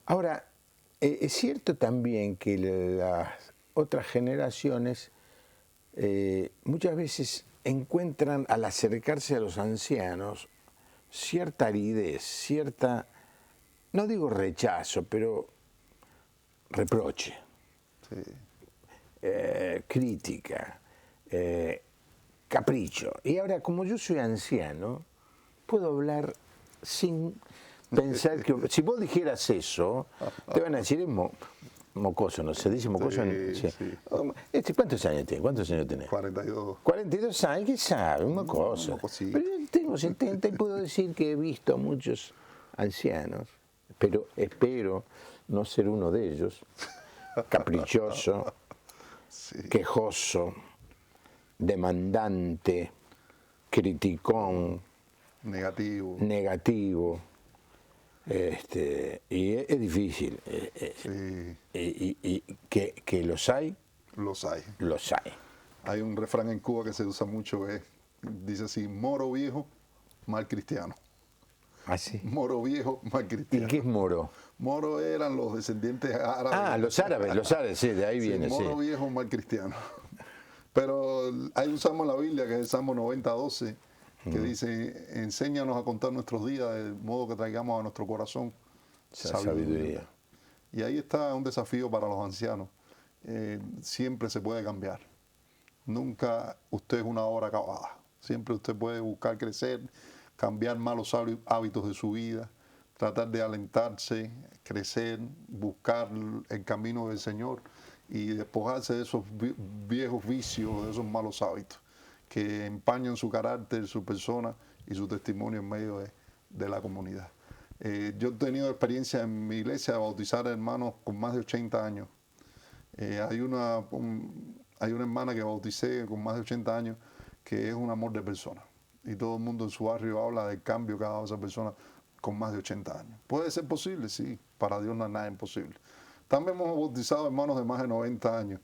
Ahora, es cierto también que las otras generaciones muchas veces encuentran al acercarse a los ancianos cierta aridez, cierta, no digo rechazo, pero reproche, crítica, capricho. Y ahora, como yo soy anciano, puedo hablar sin pensar que... Si vos dijeras eso, te van a decir, es mocoso, ¿no? Se dice mocoso. Sí. ¿Cuántos años tiene? ¿Cuántos años tenés? 42. 42 años, ¿qué sabe? Un mocoso. Pero yo te puedo decir que he visto a muchos ancianos, pero espero no ser uno de ellos, caprichoso, quejoso, demandante, criticón, negativo. Y es difícil. Y que los hay. Los hay. Los hay. Hay un refrán en Cuba que se usa mucho, dice así, moro viejo, mal cristiano. ¿Ah, sí? Moro viejo, mal cristiano. ¿Y qué es moro? Moro eran los descendientes árabes. Ah, los árabes, sí, de ahí viene. Moro viejo, mal cristiano. Pero ahí usamos la Biblia, que es el Salmo 90:12, que dice, enséñanos a contar nuestros días de modo que traigamos a nuestro corazón sabiduría. Y ahí está un desafío para los ancianos. Siempre se puede cambiar. Nunca usted es una obra acabada. Siempre usted puede buscar crecer, cambiar malos hábitos de su vida, tratar de alentarse, crecer, buscar el camino del Señor y despojarse de esos viejos vicios, de esos malos hábitos que empañan su carácter, su persona y su testimonio en medio de la comunidad. Yo he tenido experiencia en mi iglesia de bautizar hermanos con más de 80 años. Hay una hermana que bauticé con más de 80 años que es un amor de persona. Y todo el mundo en su barrio habla del cambio que ha dado esa persona con más de 80 años. ¿Puede ser posible? Sí, para Dios no es nada imposible. También hemos bautizado hermanos de más de 90 años.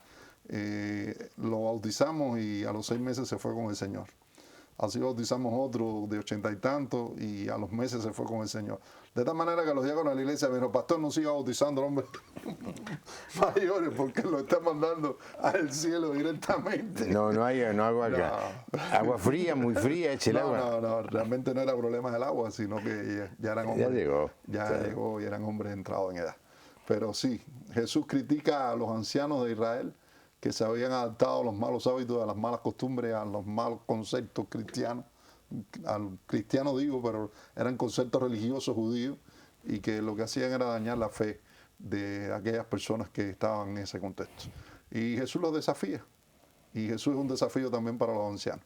Lo bautizamos y a los 6 meses se fue con el Señor. Así bautizamos otro de 80 y tantos y a los meses se fue con el Señor. De tal manera que los diáconos de la iglesia me dijeron, pastor, no siga bautizando hombres mayores porque lo está mandando al cielo directamente. No hago acá. No. Agua fría, muy fría, eche el agua. No, realmente no era problema del agua, sino que ya eran hombres. Ya llegó y eran hombres entrados en edad. Pero sí, Jesús critica a los ancianos de Israel que se habían adaptado a los malos hábitos, a las malas costumbres, a los malos conceptos cristianos. Al cristiano digo, pero eran conceptos religiosos judíos y que lo que hacían era dañar la fe de aquellas personas que estaban en ese contexto. Y Jesús los desafía. Y Jesús es un desafío también para los ancianos.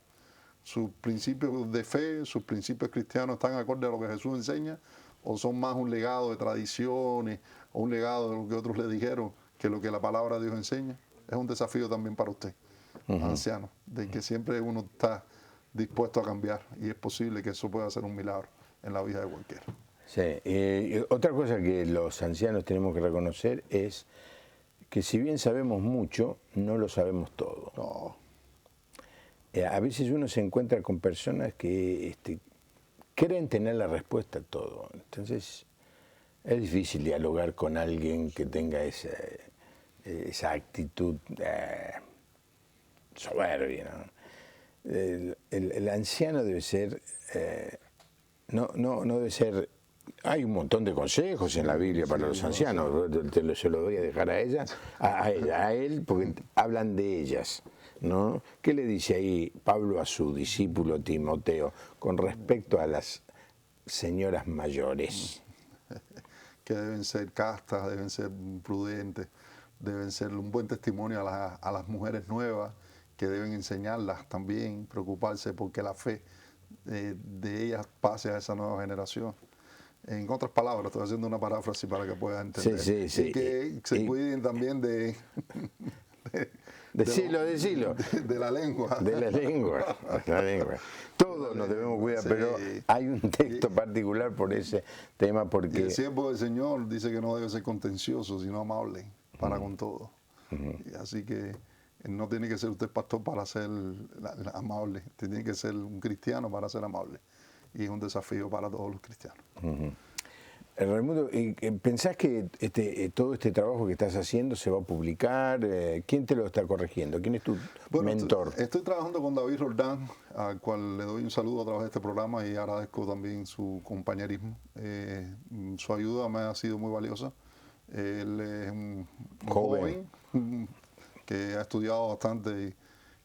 Sus principios de fe, sus principios cristianos están acorde a lo que Jesús enseña o son más un legado de tradiciones o un legado de lo que otros le dijeron que lo que la palabra de Dios enseña. Es un desafío también para usted, anciano, de que siempre uno está dispuesto a cambiar y es posible que eso pueda ser un milagro en la vida de cualquiera. Sí, otra cosa que los ancianos tenemos que reconocer es que si bien sabemos mucho, no lo sabemos todo. No. A veces uno se encuentra con personas que creen tener la respuesta a todo. Entonces es difícil dialogar con alguien que tenga esa actitud soberbia, ¿no? El anciano debe ser, no debe ser, hay un montón de consejos en la Biblia para los ancianos, se lo voy a dejar a él, porque hablan de ellas, ¿no? ¿Qué le dice ahí Pablo a su discípulo Timoteo con respecto a las señoras mayores? Que deben ser castas, deben ser prudentes, deben ser un buen testimonio a las mujeres nuevas, que deben enseñarlas también, preocuparse porque la fe de ellas pase a esa nueva generación. En otras palabras, estoy haciendo una paráfrasis para que puedas entender. Sí. Y que se cuiden también de la lengua. De la lengua. Todos nos debemos cuidar, pero hay un texto particular por ese tema porque... Y el siervo del Señor dice que no debe ser contencioso, sino amable para con todo. Así que no tiene que ser usted pastor para ser amable, tiene que ser un cristiano para ser amable. Y es un desafío para todos los cristianos. Raimundo, ¿pensás que todo este trabajo que estás haciendo se va a publicar? ¿Quién te lo está corrigiendo? ¿Quién es tu mentor? Estoy trabajando con David Roldán, al cual le doy un saludo a través de este programa y agradezco también su compañerismo. Su ayuda me ha sido muy valiosa. Él es un joven que ha estudiado bastante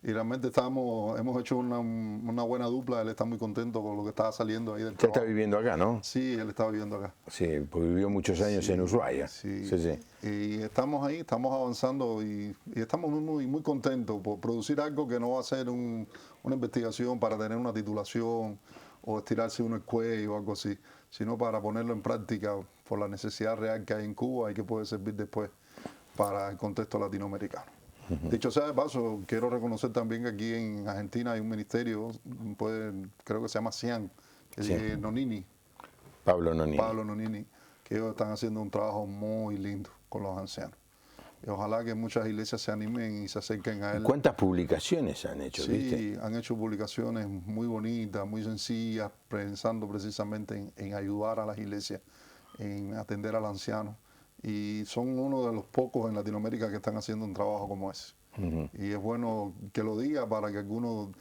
y realmente hemos hecho una buena dupla. Él está muy contento con lo que está saliendo ahí del trabajo. Está viviendo acá, ¿no? Sí, él está viviendo acá. Sí, porque vivió muchos años en Ushuaia. Sí. Sí. Y estamos ahí, estamos avanzando y estamos muy contentos por producir algo que no va a ser una investigación para tener una titulación o estirarse uno el cuello o algo así, sino para ponerlo en práctica por la necesidad real que hay en Cuba y que puede servir después para el contexto latinoamericano. Dicho sea de paso, quiero reconocer también que aquí en Argentina hay un ministerio, creo que se llama CIAN, que es Nonini. Pablo Nonini, que ellos están haciendo un trabajo muy lindo con los ancianos. Y ojalá que muchas iglesias se animen y se acerquen a él. ¿Cuántas publicaciones han hecho? Sí, ¿viste? Han hecho publicaciones muy bonitas, muy sencillas, pensando precisamente en ayudar a las iglesias, en atender al anciano. Y son uno de los pocos en Latinoamérica que están haciendo un trabajo como ese. Y es bueno que lo diga para que alguno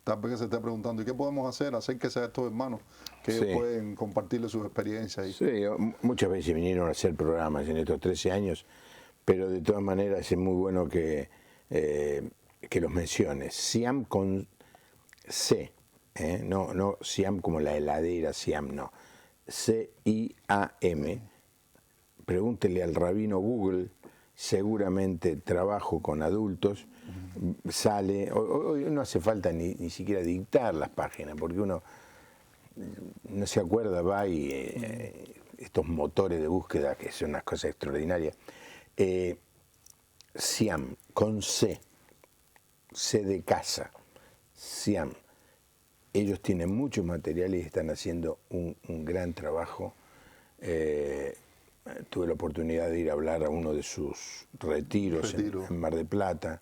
tal vez se esté preguntando, ¿y qué podemos hacer? Acérquese a estos hermanos que ellos pueden compartirle sus experiencias. Sí, muchas veces vinieron a hacer programas en estos 13 años, pero de todas maneras es muy bueno que los menciones. Siam con C, no Siam como la heladera, Siam no. SIAM. Pregúntele al rabino Google, seguramente trabajo con adultos, sale, hoy no hace falta ni siquiera dictar las páginas, porque uno no se acuerda, va y estos motores de búsqueda que son unas cosas extraordinarias. SIAM, con C de casa, SIAM. Ellos tienen muchos materiales y están haciendo un gran trabajo. Tuve la oportunidad de ir a hablar a uno de sus retiros en Mar del Plata.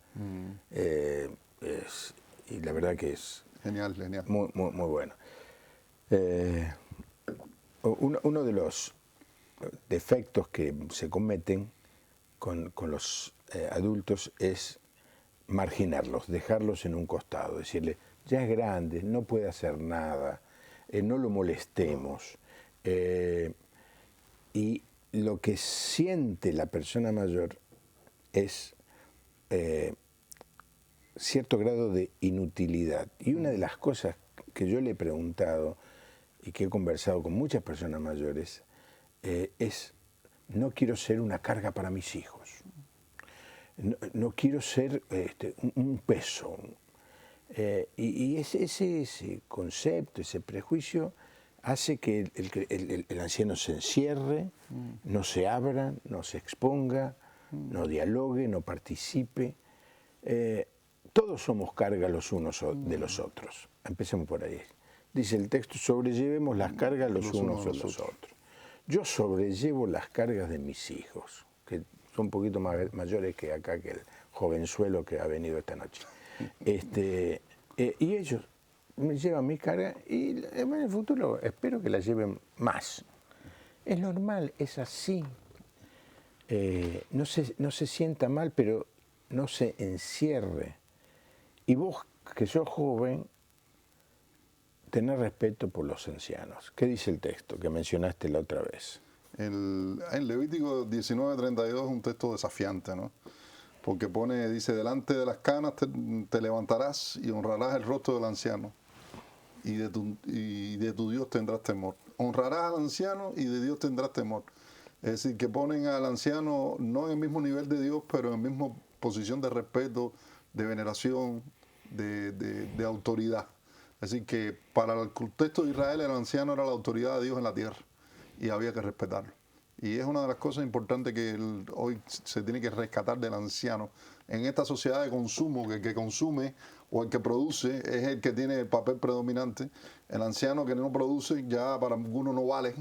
Y la verdad que es genial. Muy bueno. Uno de los defectos que se cometen con los adultos es marginarlos, dejarlos en un costado, decirle, ya es grande, no puede hacer nada, no lo molestemos. Y lo que siente la persona mayor es cierto grado de inutilidad. Y una de las cosas que yo le he preguntado y que he conversado con muchas personas mayores es, no quiero ser una carga para mis hijos, no quiero ser un peso. Y ese concepto, ese prejuicio hace que el anciano se encierre, no se abra, no se exponga, no dialogue, no participe. Todos somos carga los unos de los otros. Empecemos por ahí. Dice el texto, sobrellevemos las cargas los unos de los otros. Yo sobrellevo las cargas de mis hijos, que son un poquito mayores que acá, que el jovenzuelo que ha venido esta noche. Y ellos me llevan mis cargas y en el futuro espero que las lleven más. Es normal, es así. No se sienta mal, pero no se encierre. Y vos, que sos joven, tenés respeto por los ancianos. ¿Qué dice el texto que mencionaste la otra vez? En Levítico 19:32 es un texto desafiante, ¿no? Porque dice, delante de las canas te levantarás y honrarás el rostro del anciano, y de tu Dios tendrás temor. Honrarás al anciano y de Dios tendrás temor. Es decir, que ponen al anciano no en el mismo nivel de Dios, pero en la misma posición de respeto, de veneración, de autoridad. Es decir, que para el contexto de Israel el anciano era la autoridad de Dios en la tierra y había que respetarlo. Y es una de las cosas importantes que hoy se tiene que rescatar del anciano. En esta sociedad de consumo, que el que consume o el que produce es el que tiene el papel predominante. El anciano que no produce ya para algunos no vale,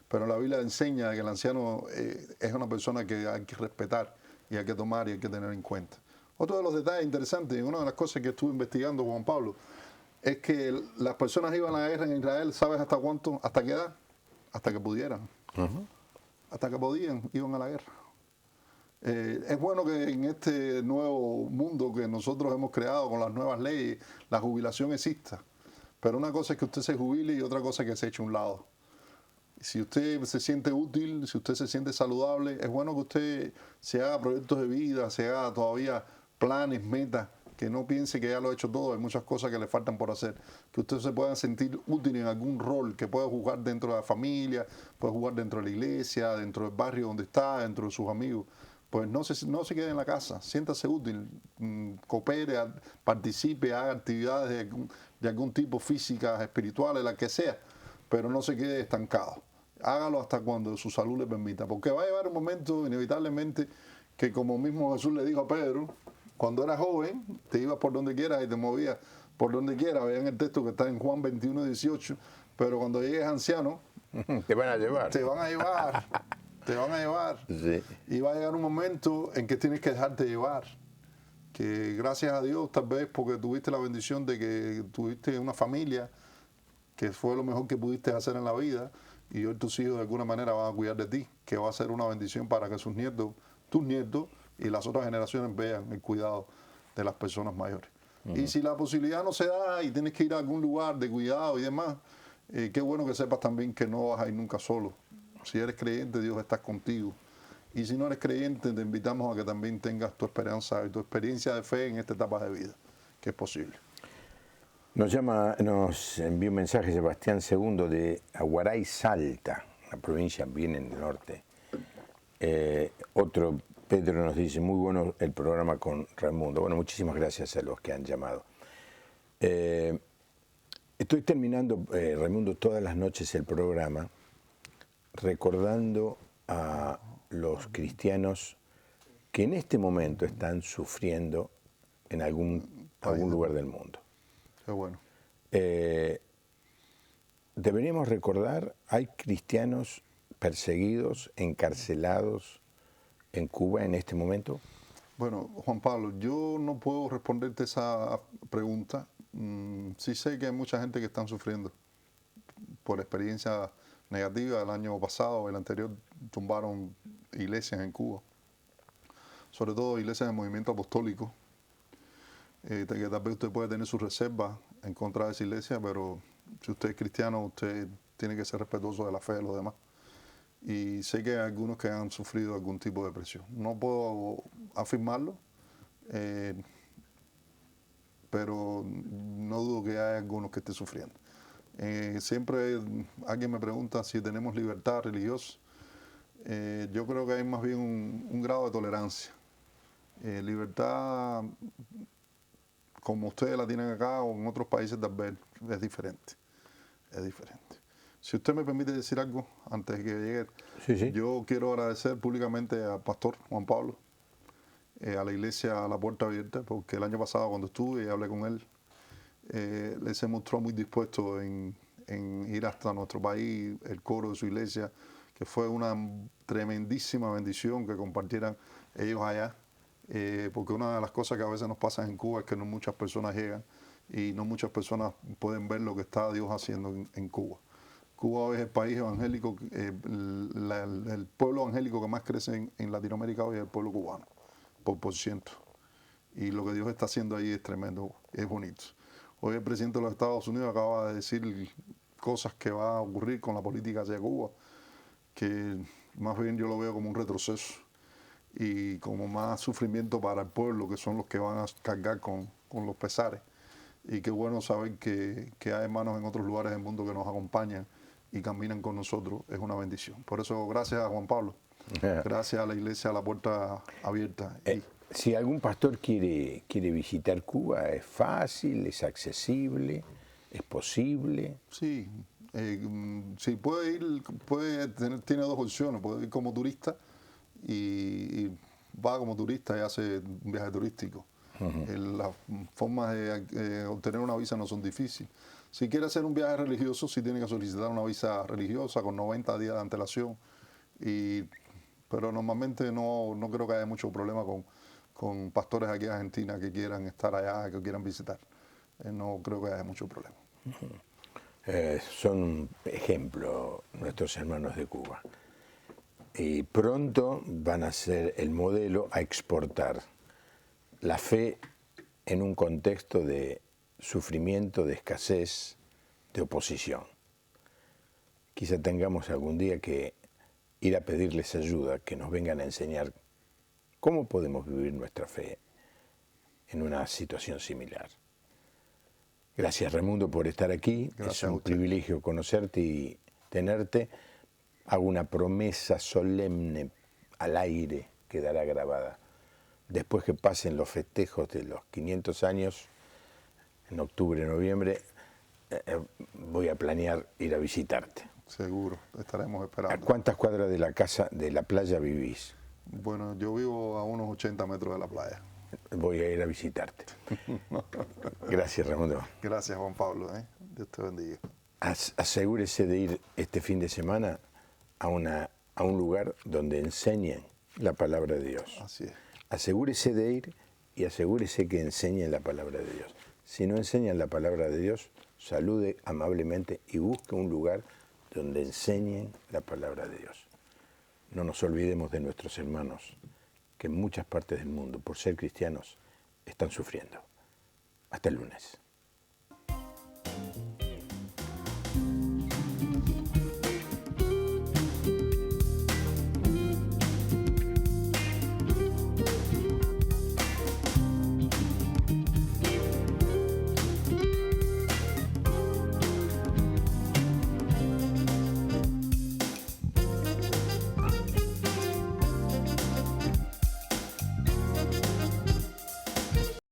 pero la Biblia enseña que el anciano es una persona que hay que respetar y hay que tomar y hay que tener en cuenta. Otro de los detalles interesantes, una de las cosas que estuve investigando, Juan Pablo, es que las personas iban a la guerra en Israel, ¿sabes hasta cuánto? ¿Hasta qué edad? Hasta que pudieran. Hasta que podían, iban a la guerra. Es bueno que en este nuevo mundo que nosotros hemos creado con las nuevas leyes, la jubilación exista. Pero una cosa es que usted se jubile y otra cosa es que se eche a un lado. Si usted se siente útil, si usted se siente saludable, es bueno que usted se haga proyectos de vida, se haga todavía planes, metas, que no piense que ya lo ha hecho todo, hay muchas cosas que le faltan por hacer, que usted se pueda sentir útil en algún rol, que pueda jugar dentro de la familia, pueda jugar dentro de la iglesia, dentro del barrio donde está, dentro de sus amigos. Pues no se quede en la casa, siéntase útil, coopere, participe, haga actividades de algún tipo, físicas, espirituales, la que sea, pero no se quede estancado. Hágalo hasta cuando su salud le permita, porque va a llegar un momento inevitablemente que, como mismo Jesús le dijo a Pedro, cuando eras joven te ibas por donde quieras y te movías por donde quieras. Vean el texto que está en Juan 21:18, pero cuando llegues anciano te van a llevar. Te van a llevar. Te van a llevar. Sí. Y va a llegar un momento en que tienes que dejarte llevar. Que gracias a Dios, tal vez porque tuviste la bendición de que tuviste una familia, que fue lo mejor que pudiste hacer en la vida, y hoy tus hijos de alguna manera van a cuidar de ti, que va a ser una bendición para que sus nietos, tus nietos y las otras generaciones vean el cuidado de las personas mayores. Y si la posibilidad no se da y tienes que ir a algún lugar de cuidado y demás, qué bueno que sepas también que no vas a ir nunca solo. Si eres creyente, Dios está contigo. Y si no eres creyente, te invitamos a que también tengas tu esperanza y tu experiencia de fe en esta etapa de vida, que es posible. Nos envió un mensaje Sebastián II de Aguaray, Salta, una provincia bien en el norte. Otro, Pedro nos dice, muy bueno el programa con Raimundo. Bueno, muchísimas gracias a los que han llamado. Estoy terminando, Raimundo, todas las noches el programa recordando a los cristianos que en este momento están sufriendo en algún lugar del mundo. Qué bueno. Deberíamos recordar, hay cristianos perseguidos, encarcelados en Cuba en este momento. Bueno, Juan Pablo, yo no puedo responderte esa pregunta. Sí sé que hay mucha gente que están sufriendo por experiencia negativa. El año pasado, el anterior, tumbaron iglesias en Cuba, sobre todo iglesias del movimiento apostólico, que tal vez usted puede tener sus reservas en contra de esa iglesia, pero si usted es cristiano, usted tiene que ser respetuoso de la fe de los demás. Y sé que hay algunos que han sufrido algún tipo de presión. No puedo afirmarlo, pero no dudo que hay algunos que estén sufriendo. Siempre alguien me pregunta si tenemos libertad religiosa. Yo creo que hay más bien un grado de tolerancia. Libertad, como ustedes la tienen acá o en otros países tal vez, es diferente. Es diferente. Si usted me permite decir algo antes de que llegue, Sí. Yo quiero agradecer públicamente al pastor Juan Pablo, a la iglesia a la puerta abierta, porque el año pasado cuando estuve y hablé con él, él se mostró muy dispuesto en ir hasta nuestro país, el coro de su iglesia, que fue una tremendísima bendición que compartieran ellos allá, porque una de las cosas que a veces nos pasa en Cuba es que no muchas personas llegan y no muchas personas pueden ver lo que está Dios haciendo en Cuba. Cuba es el país evangélico, el pueblo evangélico que más crece en Latinoamérica hoy es el pueblo cubano, por ciento. Y lo que Dios está haciendo ahí es tremendo, es bonito. Hoy el presidente de los Estados Unidos acaba de decir cosas que va a ocurrir con la política hacia Cuba, que más bien yo lo veo como un retroceso y como más sufrimiento para el pueblo, que son los que van a cargar con los pesares. Y qué bueno saber que hay hermanos en otros lugares del mundo que nos acompañan y caminan con nosotros, es una bendición. Por eso, gracias a Juan Pablo, gracias a la iglesia, a la puerta abierta. Si algún pastor quiere visitar Cuba, ¿es fácil, es accesible, es posible? Sí, sí, puede ir, tiene dos opciones, puede ir como turista y va como turista y hace un viaje turístico. Las formas de obtener una visa no son difíciles. Si quiere hacer un viaje religioso, sí tiene que solicitar una visa religiosa con 90 días de antelación. Pero normalmente no creo que haya mucho problema con pastores aquí en Argentina que quieran estar allá, que quieran visitar. No creo que haya mucho problema. Son un ejemplo nuestros hermanos de Cuba. Y pronto van a ser el modelo a exportar la fe en un contexto de sufrimiento, de escasez, de oposición. Quizá tengamos algún día que ir a pedirles ayuda, que nos vengan a enseñar cómo podemos vivir nuestra fe en una situación similar. Gracias, Raimundo, por estar aquí. Gracias es un privilegio conocerte y tenerte. Hago una promesa solemne al aire, quedará grabada. Después que pasen los festejos de los 500 años, en octubre, noviembre, voy a planear ir a visitarte. Seguro, estaremos esperando. ¿A cuántas cuadras de la casa, de la playa vivís? Bueno, yo vivo a unos 80 metros de la playa. Voy a ir a visitarte. Gracias, Raimundo. Gracias, Juan Pablo. Dios te bendiga. Asegúrese de ir este fin de semana a un lugar donde enseñen la palabra de Dios. Así es. Asegúrese de ir y asegúrese que enseñen la palabra de Dios. Si no enseñan la palabra de Dios, salude amablemente y busque un lugar donde enseñen la palabra de Dios. No nos olvidemos de nuestros hermanos que en muchas partes del mundo, por ser cristianos, están sufriendo. Hasta el lunes.